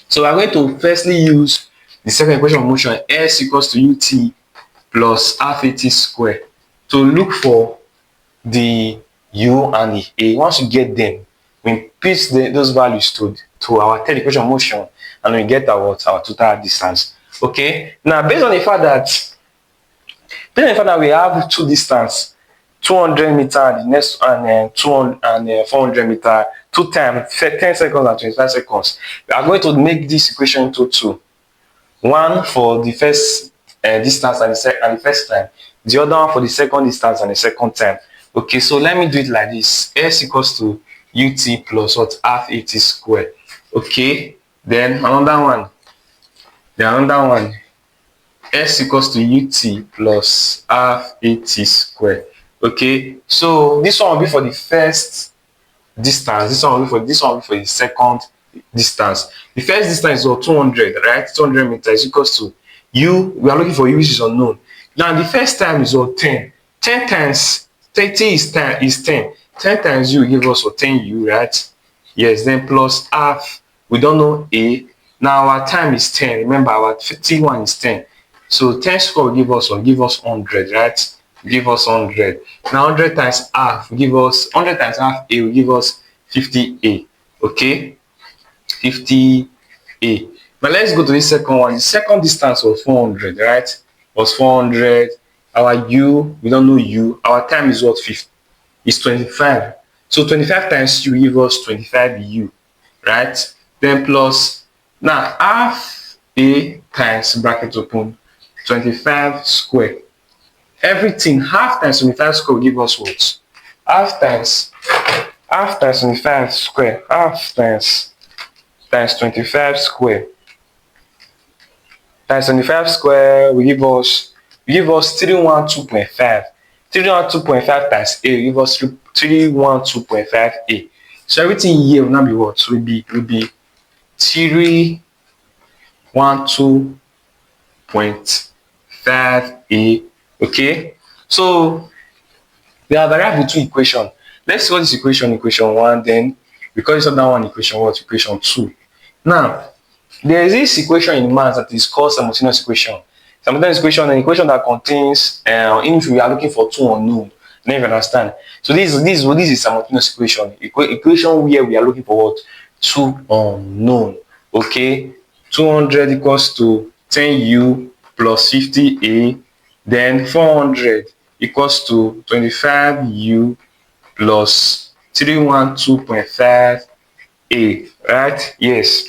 So we are going to firstly use the second equation of motion, s equals to ut plus half at square, to look for the u and the a. Once you get them, we put those values to our third equation of motion, and we get our total distance. Okay, now based on the fact that we have two distance, 200 meter and the next and 200 and 400 meter, 2 times 10 seconds and 25 seconds, we are going to make this equation into two. One for the first distance and the first time, the other one for the second distance and the second time. Okay, so let me do it like this. S equals to ut plus what? Half at square. Okay, then another one. S equals to ut plus half at square. Okay, so this one will be for the first distance. This one will be for the second distance. The first distance is 200, right? 200 meters equals to u. We are looking for u, which is unknown. Now the first time is 10. 10 times 30 is 10. 10 times u give us 10u, right? Yes, then plus half. We don't know a. Now our time is 10. Remember, our T1 is 10. So 10 square will give us 100, right? Give us 100. Now 100 times half will give us 100 times half a will give us 50a. Okay, 50a. Now let's go to the second one. The second distance was 400, right? Was 400. Our u, we don't know u. Our time is what? 50. It's 25. So 25 times u give us 25u, right? Then plus, now half a times bracket open 25 square. Everything half times 25 square will give us what? Half times 25 square. Half times 25 square. Times 25 square will give us 312.5. 312.5 times a will give us 312.5a. So everything here will now be what? Will be 312.5a. Okay, so we have arrived with two equations. Let's call this equation 1, then we call this other one equation what? Equation 2. Now there is this equation in maths that is called simultaneous equation. Simultaneous equation, an equation that contains if we are looking for two unknown. Then you understand. So this is simultaneous equation. Equation where we are looking for what? Two unknown. Okay, 200 equals to 10u plus 50a. Then 400 equals to 25u plus 312.5a, right? Yes.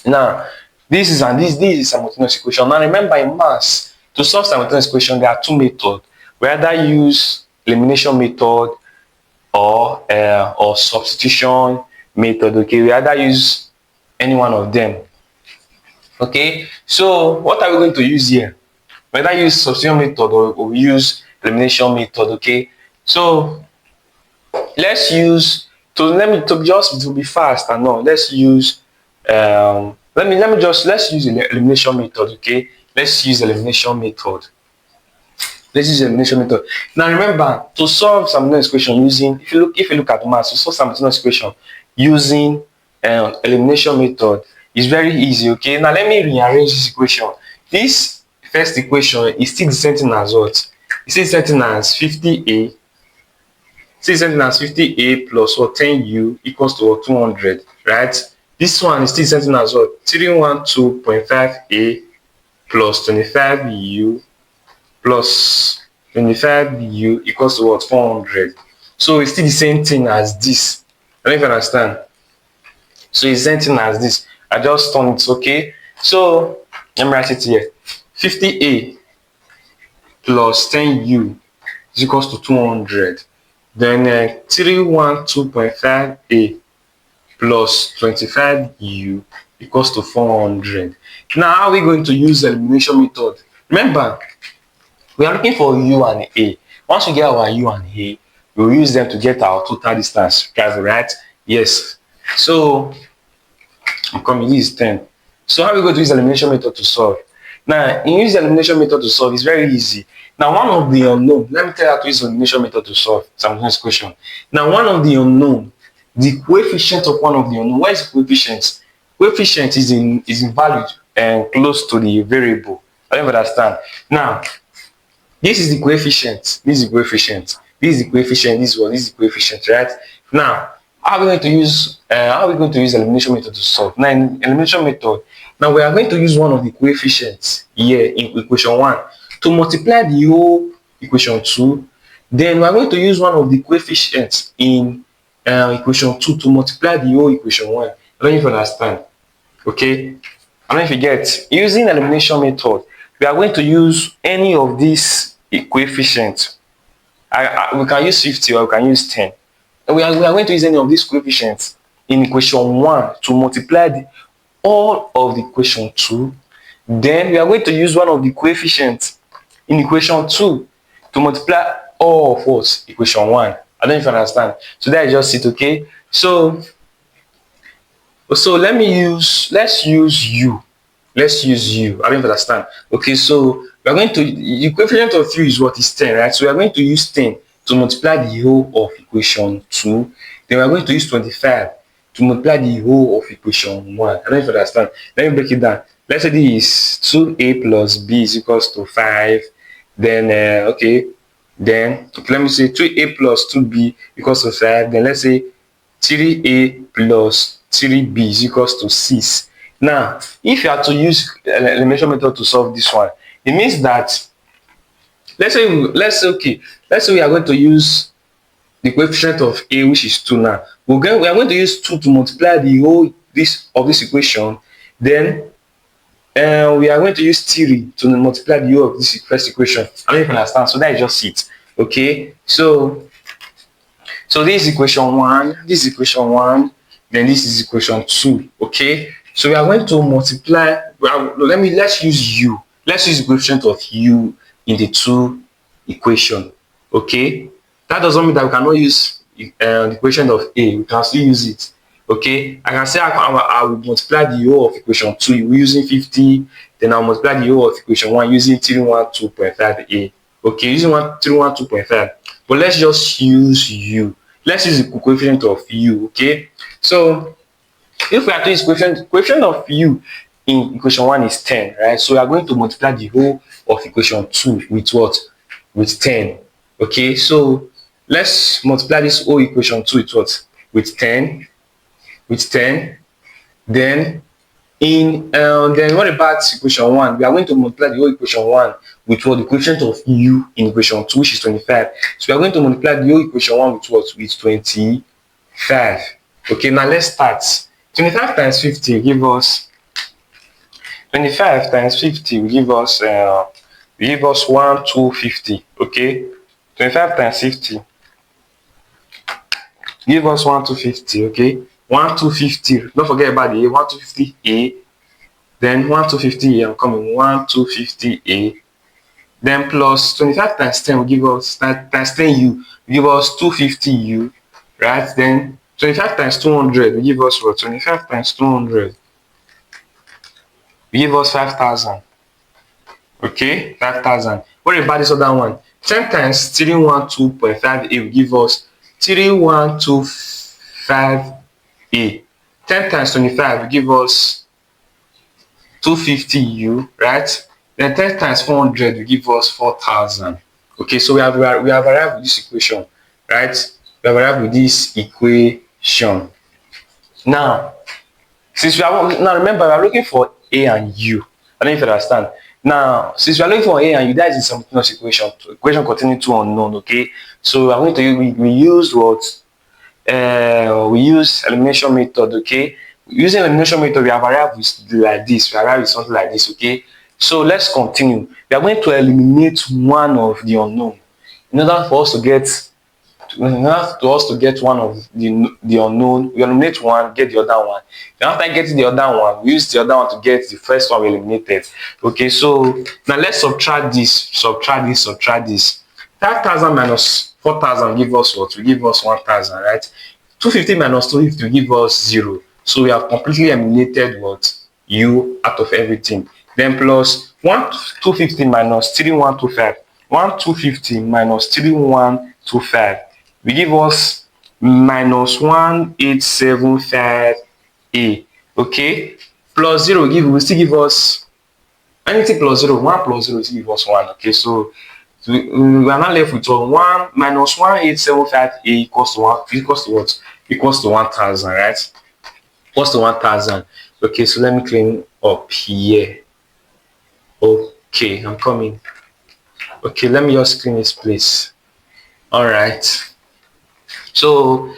Now this is simultaneous equation. Now remember, in maths, to solve simultaneous equation there are two methods. We either use elimination method or substitution method. Okay, we either use any one of them. Okay, so what are we going to use here? Whether use substitution method or use elimination method. Okay, so let's use to be fast and all. Let's use let's use elimination method. Okay, let's use elimination method. Now remember, to solve simultaneous equation using, if you look at maths, to solve simultaneous equation using elimination method is very easy. Okay, now let me rearrange this equation. This first equation is still the same thing as what? It's still the same thing as 50a. Still the same thing as 50a plus what? 10u equals to what? 200, right? This one is still the same thing as what? 312.5a plus 25u plus 25u equals to what? 400. So it's still the same thing as this. I don't even understand. So it's same thing as this. I just turn it, okay? So let me write it here. 50A plus 10U is equals to 200. Then 312.5A plus 25U equals to 400. Now, how are we going to use the elimination method? Remember, we are looking for U and A. Once we get our U and A, we'll use them to get our total distance. Right? Yes. So, I'm coming. This is 10. So, how are we going to use the elimination method to solve? Now, in using the elimination method to solve, it's very easy. Now, one of the unknown, let me tell you how to use the elimination method to solve this question. Now, one of the unknown, the coefficient of one of the unknown. What is the coefficient? Coefficient is in value and close to the variable. I don't understand. Now, this is the coefficient. This is the coefficient. This is the coefficient. This one. This is the coefficient. Right? Now, how are we going to use elimination method to solve? Now, in elimination method, now we are going to use one of the coefficients here in equation 1 to multiply the whole equation 2. Then we are going to use one of the coefficients in equation 2 to multiply the whole equation 1. I don't know if you understand. Okay? I don't know if you get. Using elimination method, we are going to use any of these coefficients. We can use 50 or we can use 10. And we are going to use any of these coefficients in equation 1 to multiply all of the equation 2. Then we are going to use one of the coefficients in equation 2 to multiply all of us equation 1. I don't know if you understand. So that is just it, okay? So let's use U. Let's use U. I don't understand. Okay, so we are going to, the coefficient of U is what is 10, right? So we are going to use 10 to multiply the whole of equation 2. Then we are going to use 25 to multiply the whole of equation 1. I don't know if you understand. Let me break it down. Let's say this is 2A plus B is equals to 5. Then, let me say 2A plus 2B equals to 5. Then let's say 3A plus 3B is equals to 6. Now, if you are to use elimination method to solve this one, it means that let's say we are going to use the coefficient of A, which is 2 now. We are going to use 2 to multiply the whole of this equation. Then we are going to use 3 to multiply the whole of this first equation. I don't even understand. So that is just it. Okay. So this is equation 1. This is equation 1. Then this is equation 2. Okay. So we are going to multiply. Let's use U. Let's use the coefficient of U in the 2 equation. Okay. That doesn't mean that we cannot use the equation of A. We can still use it. Okay. I can say I will multiply the whole of equation 2 using 50. Then I'll multiply the whole of equation 1 using 312.5A. Okay, using 312.5. But let's just use U. Let's use the coefficient of U. Okay. So if we are to use coefficient of U in equation 1 is 10, right? So we are going to multiply the whole of equation 2 with what? With 10. Okay, so let's multiply this whole equation 2 with what? With 10. With 10. Then what about equation 1? We are going to multiply the whole equation 1 with what? The coefficient of U in equation 2, which is 25. So we are going to multiply the whole equation 1 with what? With 25. Okay, now let's start. 25 times 50 will give us 1250. Okay, 25 times 50 give us 1250. Okay, 1250. Don't forget about the A. 1250A. Then 1250A. I'm coming. 1250A. Then plus 25 times 10 will give us times 10U will give us 250U. Right? Then 25 times 200 will give us what? 25 times 200 will give us 5,000. Okay, 5,000. What about this other one? 10 times 312.5A will give us 3125A. 10 times 25 will give us 250U, right? Then 10 times 400 will give us 4,000. Okay, so we have arrived with this equation, right? We have arrived with this equation. Now, remember we are looking for A and U. I don't know if you understand. Now, since we are looking for A and U, that is a simultaneous equation containing 2 unknown. Okay, so we use what? We use elimination method. Okay, Using elimination method, we have arrived with like this. We arrived with something like this. Okay. So let's continue. We are going to eliminate one of the unknown in order for us to get one of the unknown. We eliminate one, get the other one. Then after getting the other one, we use the other one to get the first one we eliminated. Okay, so now let's subtract this. 5,000 minus 4,000 give us what? Will give us 1,000, right? 250 minus 250 will give us 0. So we have completely eliminated what? U out of everything. Then plus 250 minus 3125. 250 minus 3125 will give us minus 1875A. Okay, plus 0 will still give us anything plus 0. 1 plus 0 will still give us 1. Okay, so we are now left with 1 minus 1875A equals to 1. Equals to what? Equals to 1,000, right? Equals to 1,000. Okay, so let me clean up here. Okay, I'm coming. Okay, let me just clean this place. All right. So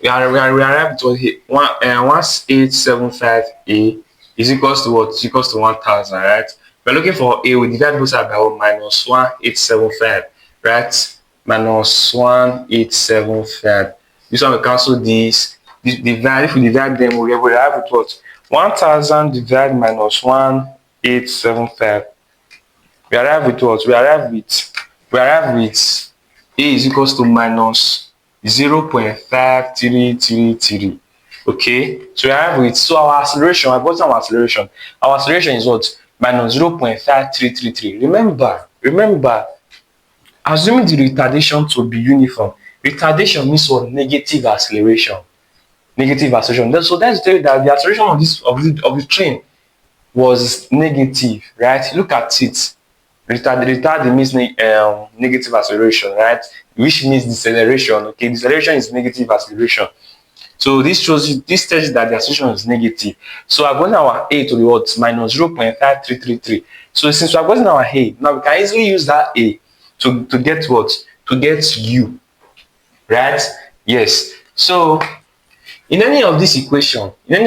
we arrived to 1875A is equals to what? Is equals to 1,000, right? We're looking for A. We divide both sides by minus 1875, right? Minus 1875. This one we cancel this. If we divide them, we arrive at what? 1,000 divided minus 1875. We arrive with what? We arrive with A is equals to minus 0.5333. Okay, so we arrive with, so our acceleration, what's our acceleration? Our acceleration is what? Minus 0.5333. Remember, assuming the retardation to be uniform, retardation means what? Negative acceleration. So that's to tell you that the acceleration of the train was negative, right? Look at it. Retard means negative acceleration, right? Which means deceleration. Okay, deceleration is negative acceleration. So this tells you that the acceleration is negative. So I've gotten our A to be what? Minus 0.5333. So since we have gotten our A, now we can easily use that A to get what? To get U, right? Yes. So in any of this equation, in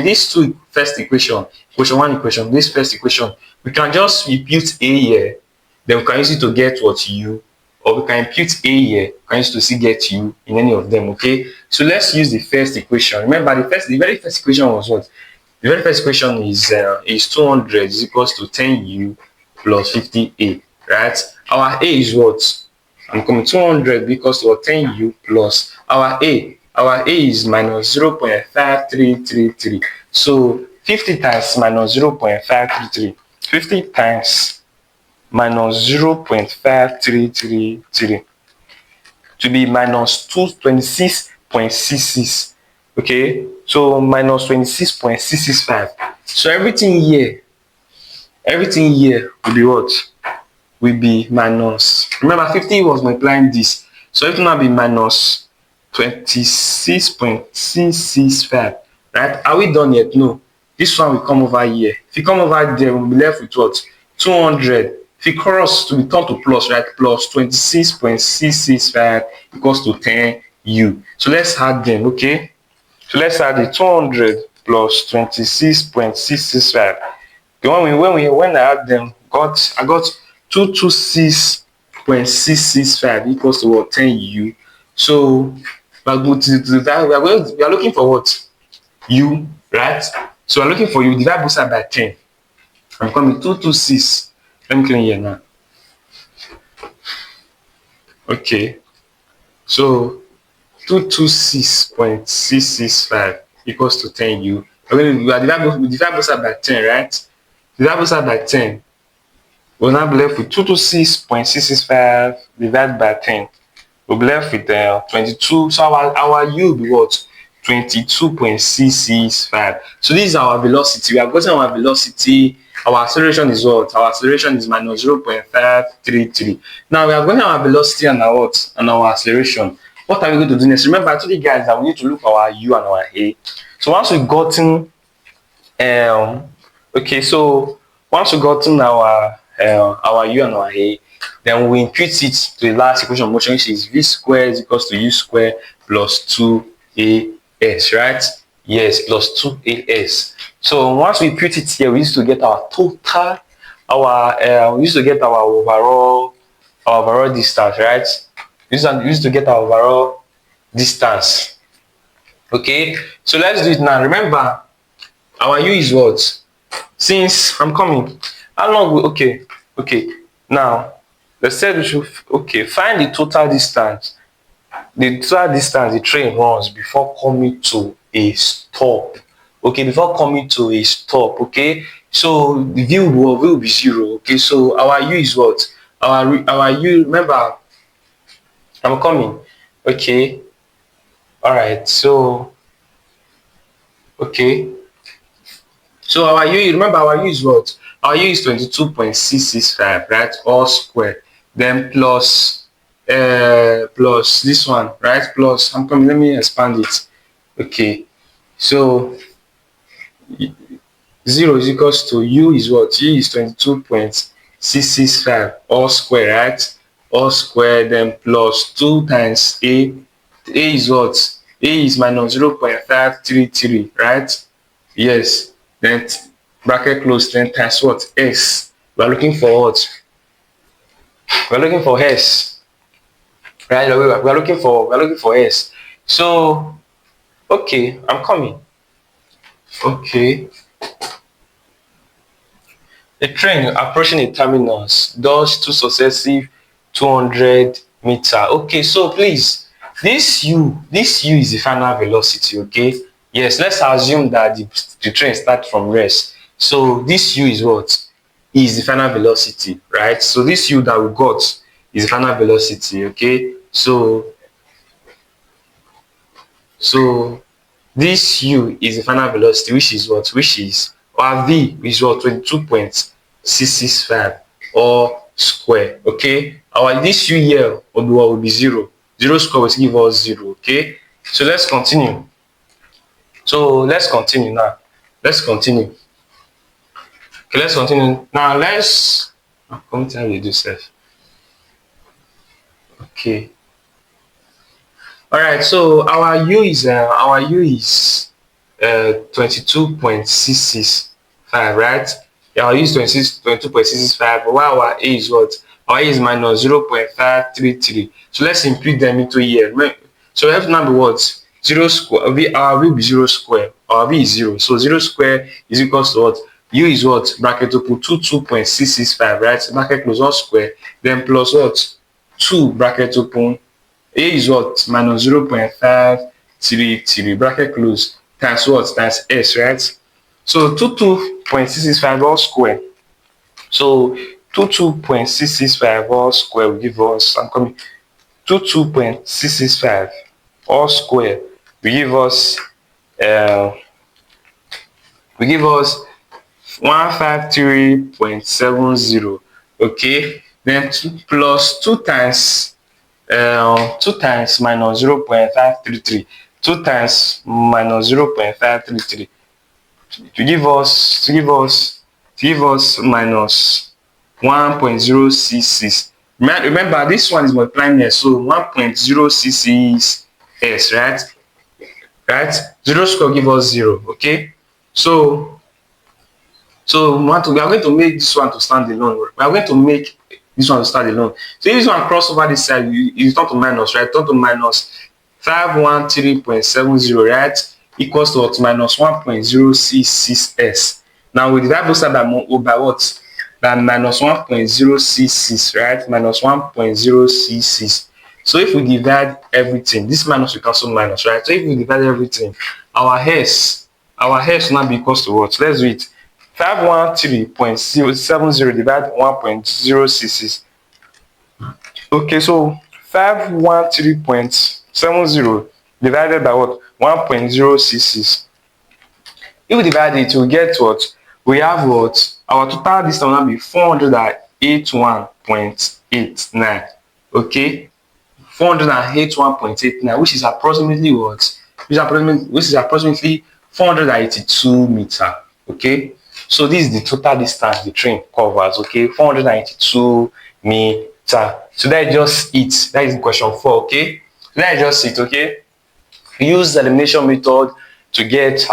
these two first equation, this first equation, we can just impute A here, then we can use it to get what? U, or we can impute A here, we can use it to see get U in any of them. Okay, so let's use the first equation. Remember, the very first equation was what? The very first equation is 200 is equals to 10U plus 50A, right? Our A is what? I'm coming 200 because to 10U plus our A is minus 0.5333. So 50 times minus 0.533. 50 times minus 0.5333 to be minus 226.66. Okay, so minus 26.665. So everything here will be what? Will be minus, remember 50 was multiplying this, so it will now be minus 26.665, right? Are we done yet? No, this one will come over here. If you come over there, we'll be left with what? 200. If it cross to be turned to plus, right? Plus 26.665 equals to 10U. So let's add them. Okay, so let's add the 200 plus 26.665. When I add them, I got 226.665 equals to what? 10U. So we are looking for what? U, right? So we're looking for U. Divide both sides by 10. I'm coming 226. Let me clean here now. Okay, so 226.665 equals to 10U. We divide both sides by 10, right? Divide both sides by 10. We'll now be left with 226.665 divided by 10. We'll be left with 22. So our U will be what? 22.665. So this is our velocity. We have gotten our velocity. Our acceleration is what? Our acceleration is minus 0.533. Now we have gotten our velocity and our what? And our acceleration. What are we going to do next? Remember, I told you guys that we need to look for our U and our A. So once we've gotten okay, so once we've gotten our U and our A, Then we impute it to the last equation of motion, which is v squared is equals to u squared plus 2as, right? Yes, plus 2as. So once we put it here, we used to get our total, we used to get our overall distance, right? We used to get our overall distance. Okay, so let's do it now. Remember, our u is what? Since I'm coming, how long will, okay, now let's say we should, find the total distance the train runs before coming to a stop. Okay, before coming to a stop. Okay, so the v will be 0. Okay, so our u is what? Our u, remember, I'm coming. Okay, all right, so okay, so our u, remember, our u is what? Our u is 22.665, right? All square. Then plus this one, right? Plus, I'm coming, let me expand it. Okay, so 0 is equals to u is what? U is 22.665 all square, right? All square, then plus 2 times a. A is what? A is minus 0.533, right? Yes. Then bracket close, then times what? S. We are looking for what? We are looking for S. Right? We are looking for S. So okay, I'm coming. Okay. A train approaching a terminus does 2 successive 200 meter. Okay, so please, this u is the final velocity. Okay, yes, let's assume that the train starts from rest. So this u is what? Is the final velocity, right? So this u that we got is the final velocity. Okay, so this u is the final velocity, which is what? Which is our v is what? 22.665 all square. Okay, our this u here will be 0. 0 square will give us 0. Okay, so let's continue. Let's continue now. Let's continue. Okay, let's continue now. Let's come to reduce self. Okay. All right, so our u is 22.665, right? Our u is 22.665, while our a is what? Our a is minus 0.533. So let's impute them into here. So we have to number what? 0 square. Our v will be 0 square. Our v is 0. So 0 square is equals to what? U is what? Bracket open 22.665, right? Bracket close, all square. Then plus what? 2 bracket open. A is what? Minus 0.533 bracket close times what? Times S, right? So 22.665 all square. So 22.665 all square will give us, I'm coming, 22.665 all square will give us 153.70. Okay, then plus 2 times minus 0.533, 2 times minus 0.533 to give us minus 1.066. Remember, this one is multiplying here, so 1.066 s, right? 0 square give us 0. Okay, so we are going to make this one to stand alone. We are going to make this one to stand alone. So if this one cross over this side, you turn to minus, right? Turn to minus 513.70, right? Equals to what? Minus 1.066s. Now we divide both sides by what? By minus 1.066, right? Minus 1.066. So if we divide everything, this minus will cancel minus, right? So if we divide everything, our s will now be equals to what? Let's do it. 513.70 divided 1.066. Okay, so 513.70 divided by what? 1.066. If we divide it, we get what? We have what? Our total distance will now be 481.89. Okay, 481.89, which is approximately what? Which is approximately 482 meter. Okay, so this is the total distance the train covers. Okay, 482 meter. So that is just it. That is in question 4. Okay, that is just it. Okay, we use the elimination method to get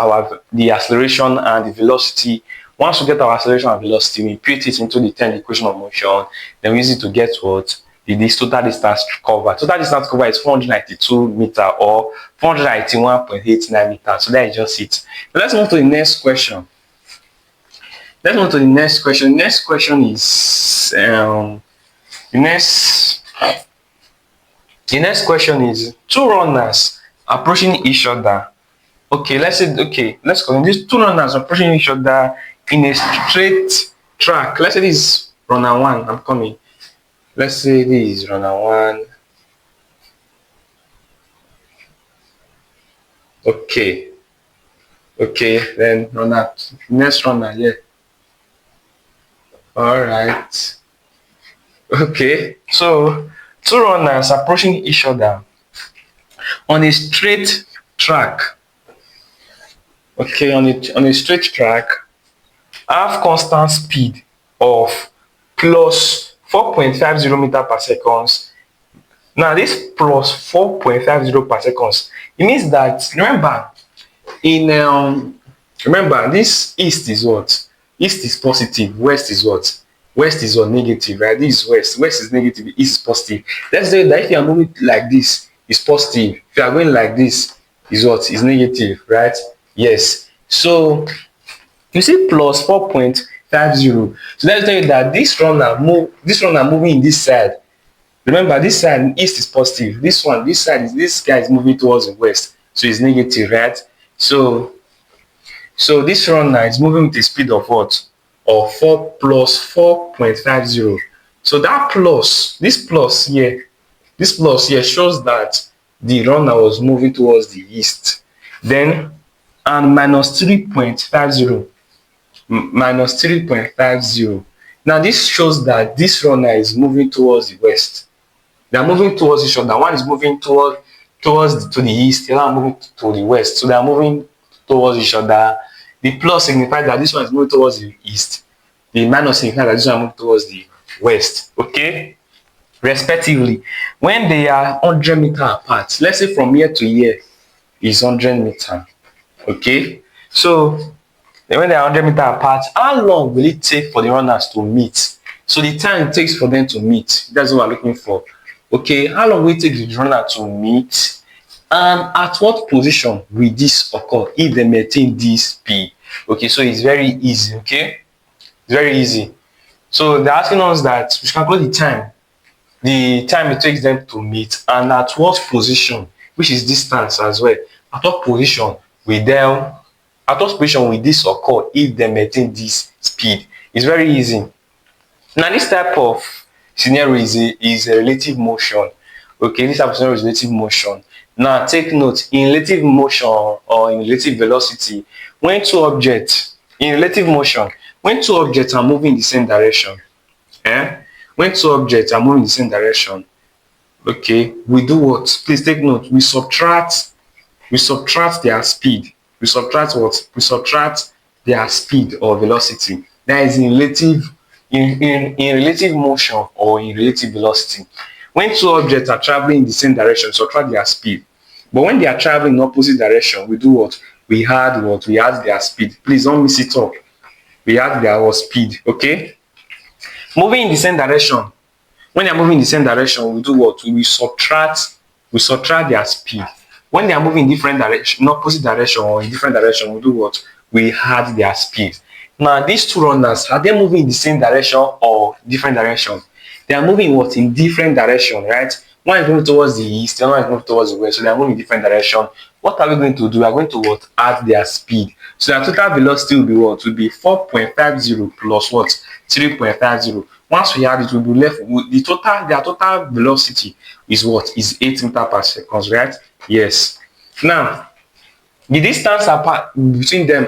the acceleration and the velocity. Once we get our acceleration and velocity, we put it into the 10th equation of motion. Then we use it to get what this total distance covered. Total distance covered is 492 meter or 481.89 meters. So that is just it. Now let's move to the next question. Let's move to the next question. The next question is the next question is two runners approaching each other. Okay, let's go. These two runners approaching each other in a straight track. Let's say this is runner 1. I'm coming. Let's say this is runner 1. Okay, then next runner, yeah. All right. Okay, so two runners approaching each other on a straight track. Okay, on a straight track, have constant speed of plus 4.50 meter per second. Now this plus 4.50 per second, it means that remember this east is what? East is positive, west is what? West is what? Negative, right? This is west. West is negative, east is positive. Let's say that if you are moving like this, it's positive. If you are going like this, is what? Is negative, right? Yes. So you see plus 4.50. So let's tell you that this runner moving in this side. Remember, this side east is positive. This guy is moving towards the west, so it's negative, right? So this runner is moving with a speed of what? Of 4 plus 4.50. So that this plus here shows that the runner was moving towards the east. Then and minus 3.50. Now this shows that this runner is moving towards the west. They are moving towards each other. One is moving to the east, the other moving to the west. So they are moving towards each other. The plus signifies that this one is moving towards the east. The minus signifies that this one is moving towards the west. Okay? Respectively. When they are 100 meters apart, let's say from here to here is 100 meters. Okay? So when they are 100 meters apart, how long will it take for the runners to meet? So the time it takes for them to meet, that's what we're looking for. Okay, how long will it take the runner to meet? And at what position will this occur if they maintain this speed? Okay, so it's very easy. Okay, it's very easy. So they're asking us that we can calculate the time it takes them to meet, and at what position, which is distance as well. At what position will this occur if they maintain this speed? It's very easy. Now this type of scenario is a relative motion. Okay, this type of scenario is relative motion. Now take note, in relative motion or in relative velocity, when two objects are moving in the same direction, okay, we do what? Please take note, we subtract their speed. We subtract what? We subtract their speed or velocity. That is in relative motion or in relative velocity. When two objects are traveling in the same direction, subtract their speed. But when they are traveling in opposite direction, we do what? We add their speed. Please don't mix it up. We add their speed. Okay? Moving in the same direction. When they are moving in the same direction, we do what? We subtract their speed. When they are moving in different direction, in opposite direction or in different direction, we do what? We add their speed. Now, these two runners, are they moving in the same direction or different direction? They are moving what? In different direction, right? One is moving towards the east, the other is moving towards the west, so they are moving in different direction. What are we going to do? We are going to what? Add their speed. So their total velocity will be what? Will be 4.50 plus what? 3.50. Once we add it, we'll be left with their total velocity is what? Is 8 meters per second, right? Yes. Now, the distance between them,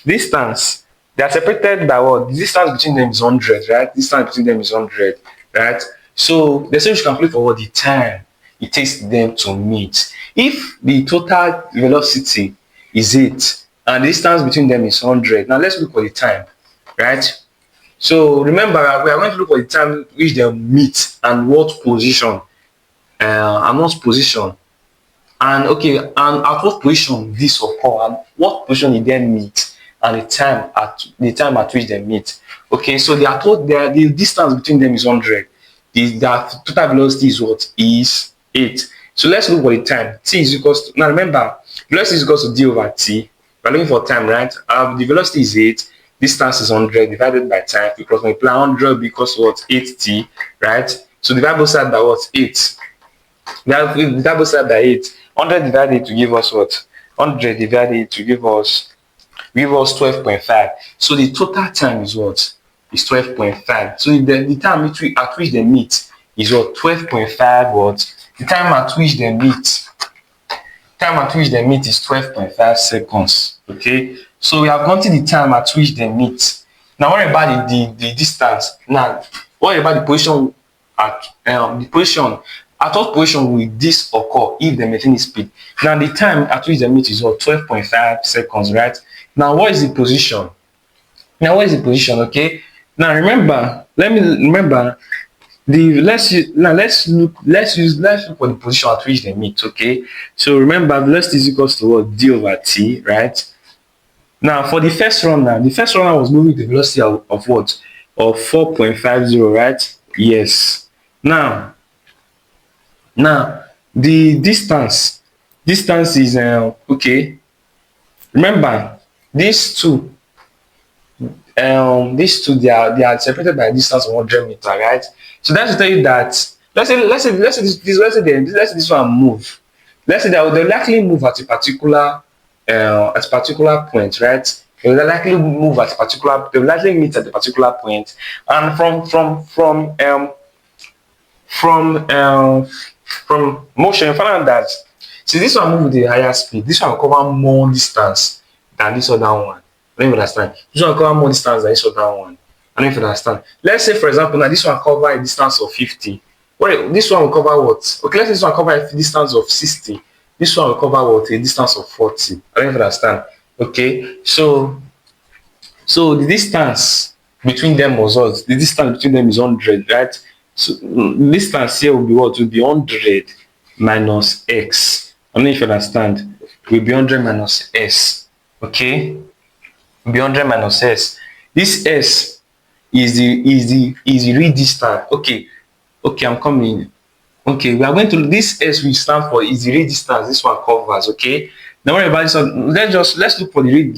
distance, they are separated by what? The distance between them is 100, right? Distance between them is 100, right? So they say we should calculate for what the time it takes them to meet. If the total velocity is 8 and the distance between them is 100, now let's look for the time, right? So remember, we are going to look for the time which they meet and what position, and what position, and okay, and at what position this occur, and what position it then meet, and the time at which they meet. Okay, so the distance between them is 100. The total velocity is what is 8. So let's look for the time. T is equals to, now remember, velocity is equals to d over t. We're looking for time, right? The velocity is 8, distance is 100 divided by time, because multiply 100 because what, 8t, right? So divide both sides by what, 8. Divide both sides by 8. 100 divided to give us what? 100 divided to give us 12.5. So the total time is what? Is 12.5. So the time at which they meet is what? 12.5 what? The time at which they meet. Time at which they meet is 12.5 seconds. Okay. So we have gotten the time at which they meet. Now what about the distance? Now what about the position at at what position will this occur if they maintain the speed? Now the time at which they meet is what? 12.5 seconds, right? Now what is the position? Okay. Now remember, let's look for the position at which they meet. Okay. So remember, velocity is equals to what? D over t, right? Now for the first runner, was moving the velocity of what? Of 4.50, right? Yes. Now the distance is okay. Remember, these two they are separated by a distance of 100 meter, right? So that's to tell you that, let's say this one move. Let's say they'll likely move at a particular point, right? They'll likely move at a particular. They'll likely meet at a particular point, and from motion, you find out that since this one move with a higher speed, this one will cover more distance than this other one. I don't understand. This one will cover more distance than this other one. I don't understand. Let's say, for example, now this one cover a distance of 50. Well, this one will cover what? Okay, let's say this one cover a distance of 60. This one will cover what? A distance of 40. I don't understand. Okay, so the distance between them was what? The distance between them is 100, right? So distance here will be what? Will be 100 minus x. I don't know if you understand. Will be 100 minus s. Okay, will be 100 minus s. This s is the real distance. Okay, I'm coming. Okay, we are going to, this s will stand for is the real distance this one covers. Okay, now worry about this one. Let's look for the real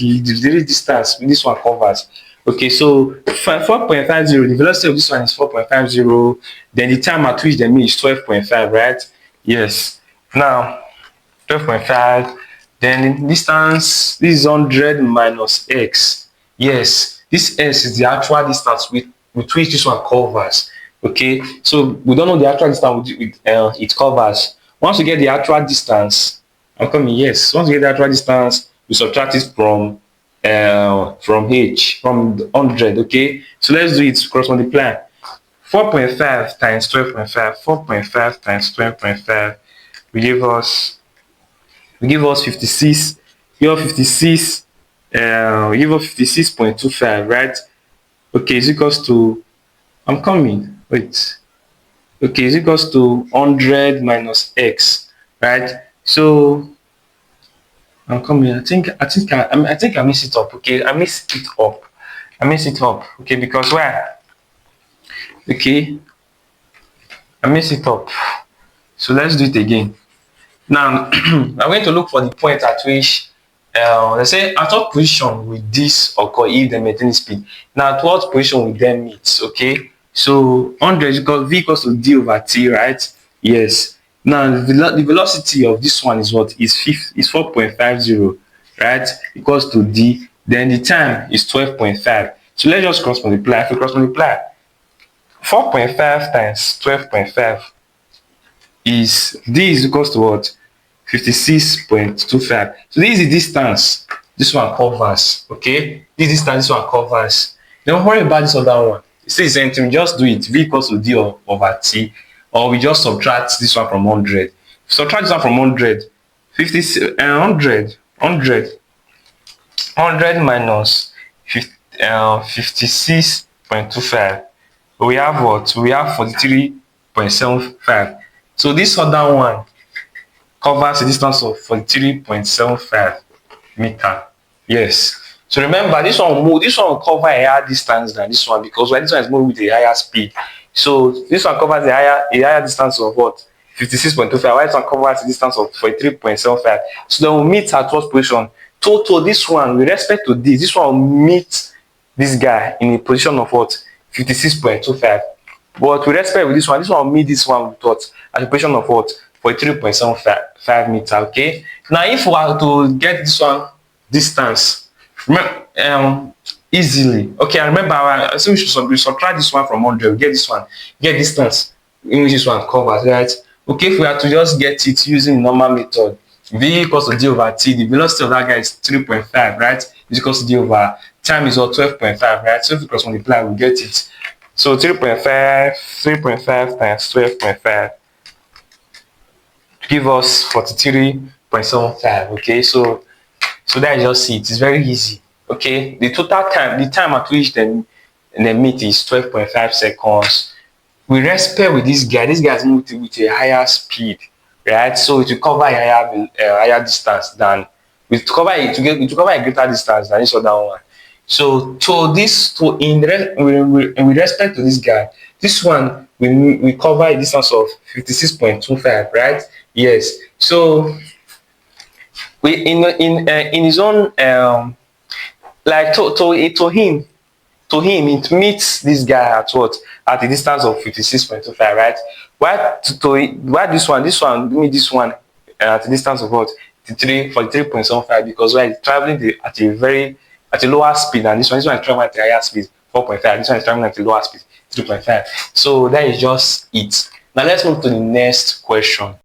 distance this one covers. Okay, so 4.50, the velocity of this one is 4.50. Then the time at which they meet is 12.5, right? Yes. Now 12.5. Then the distance, this is 100 minus x. Yes, this s is the actual distance with which this one covers. Okay, so we don't know the actual distance it covers. Once we get the actual distance, I'm coming. Yes, once we get the actual distance, we subtract it from h, from 100. Okay, so let's do it cross multiply. 4.5 times 12.5. 4.5 times 12.5 will give us 56. Give us 56. Give us 56.25, right? Okay, is equals to, I'm coming. Wait. Okay, is equals to 100 minus x, right? So I'm coming. I think I mix it up. Okay, I mix it up. Okay, because why? Okay, I mix it up. So let's do it again. Now I'm going to look for the point at which let's say at what position will this occur if they maintain speed. Now at what position will them meet? Okay, so 100 equals v equals to d over t, right? Yes. Now the velocity of this one is what? Is 4.50, right? Equals to d. Then the time is 12.5. So let's just cross multiply. If we cross multiply, 4.5 times 12.5 is d is equals to what? 56.25. So this is the distance this one covers. Okay, this distance this one covers. Don't worry about this other one. It says same thing, just do it. V equals to d over t, or we just subtract this one from 100. Subtract this one from 100. 100 minus 56.25 56.25. We have what? We have 43.75. So this other one covers a distance of 43.75 meter. Yes. So remember, this one will cover a higher distance than this one, because this one is moving with a higher speed. So this one covers a higher distance of what? 56.25. While this one covers a distance of 43.75. So then we'll meet at what position? To this one, with respect to this one will meet this guy in a position of what? 56.25. But with respect with this one will meet this one with what? At a position of what? 43.75 meter. Okay. Now, if we are to get this one distance, easily. Okay, I remember. So we should subtract this one from 100. We get this one. Get distance in which this one covers, right? Okay, if we are to just get it using normal method, V equals to D over T. The velocity of that guy is 3.5, right? Is equals to D over time is 12.5, right? So if we cross multiply, we get it. So 3.5 times 12.5 give us 43.75. Okay, so that is just it. It's very easy. Okay, the total time, the time at which the meet is 12.5 seconds. We respect with this guy is moving with a higher speed, right? So it will cover a higher distance than it will cover a greater distance than this other one. So with respect to this guy, this one we cover a distance of 56.25, right? Yes. So we in his own like to him it meets this guy at what? At a distance of 56.25, right? Why this one meet this one at a distance of what? 43.75, because we're traveling at a lower speed than this one. This one is traveling at a higher speed, 4.5. This one is traveling at a lower speed, 3.5. So that is just it. Now let's move to the next question.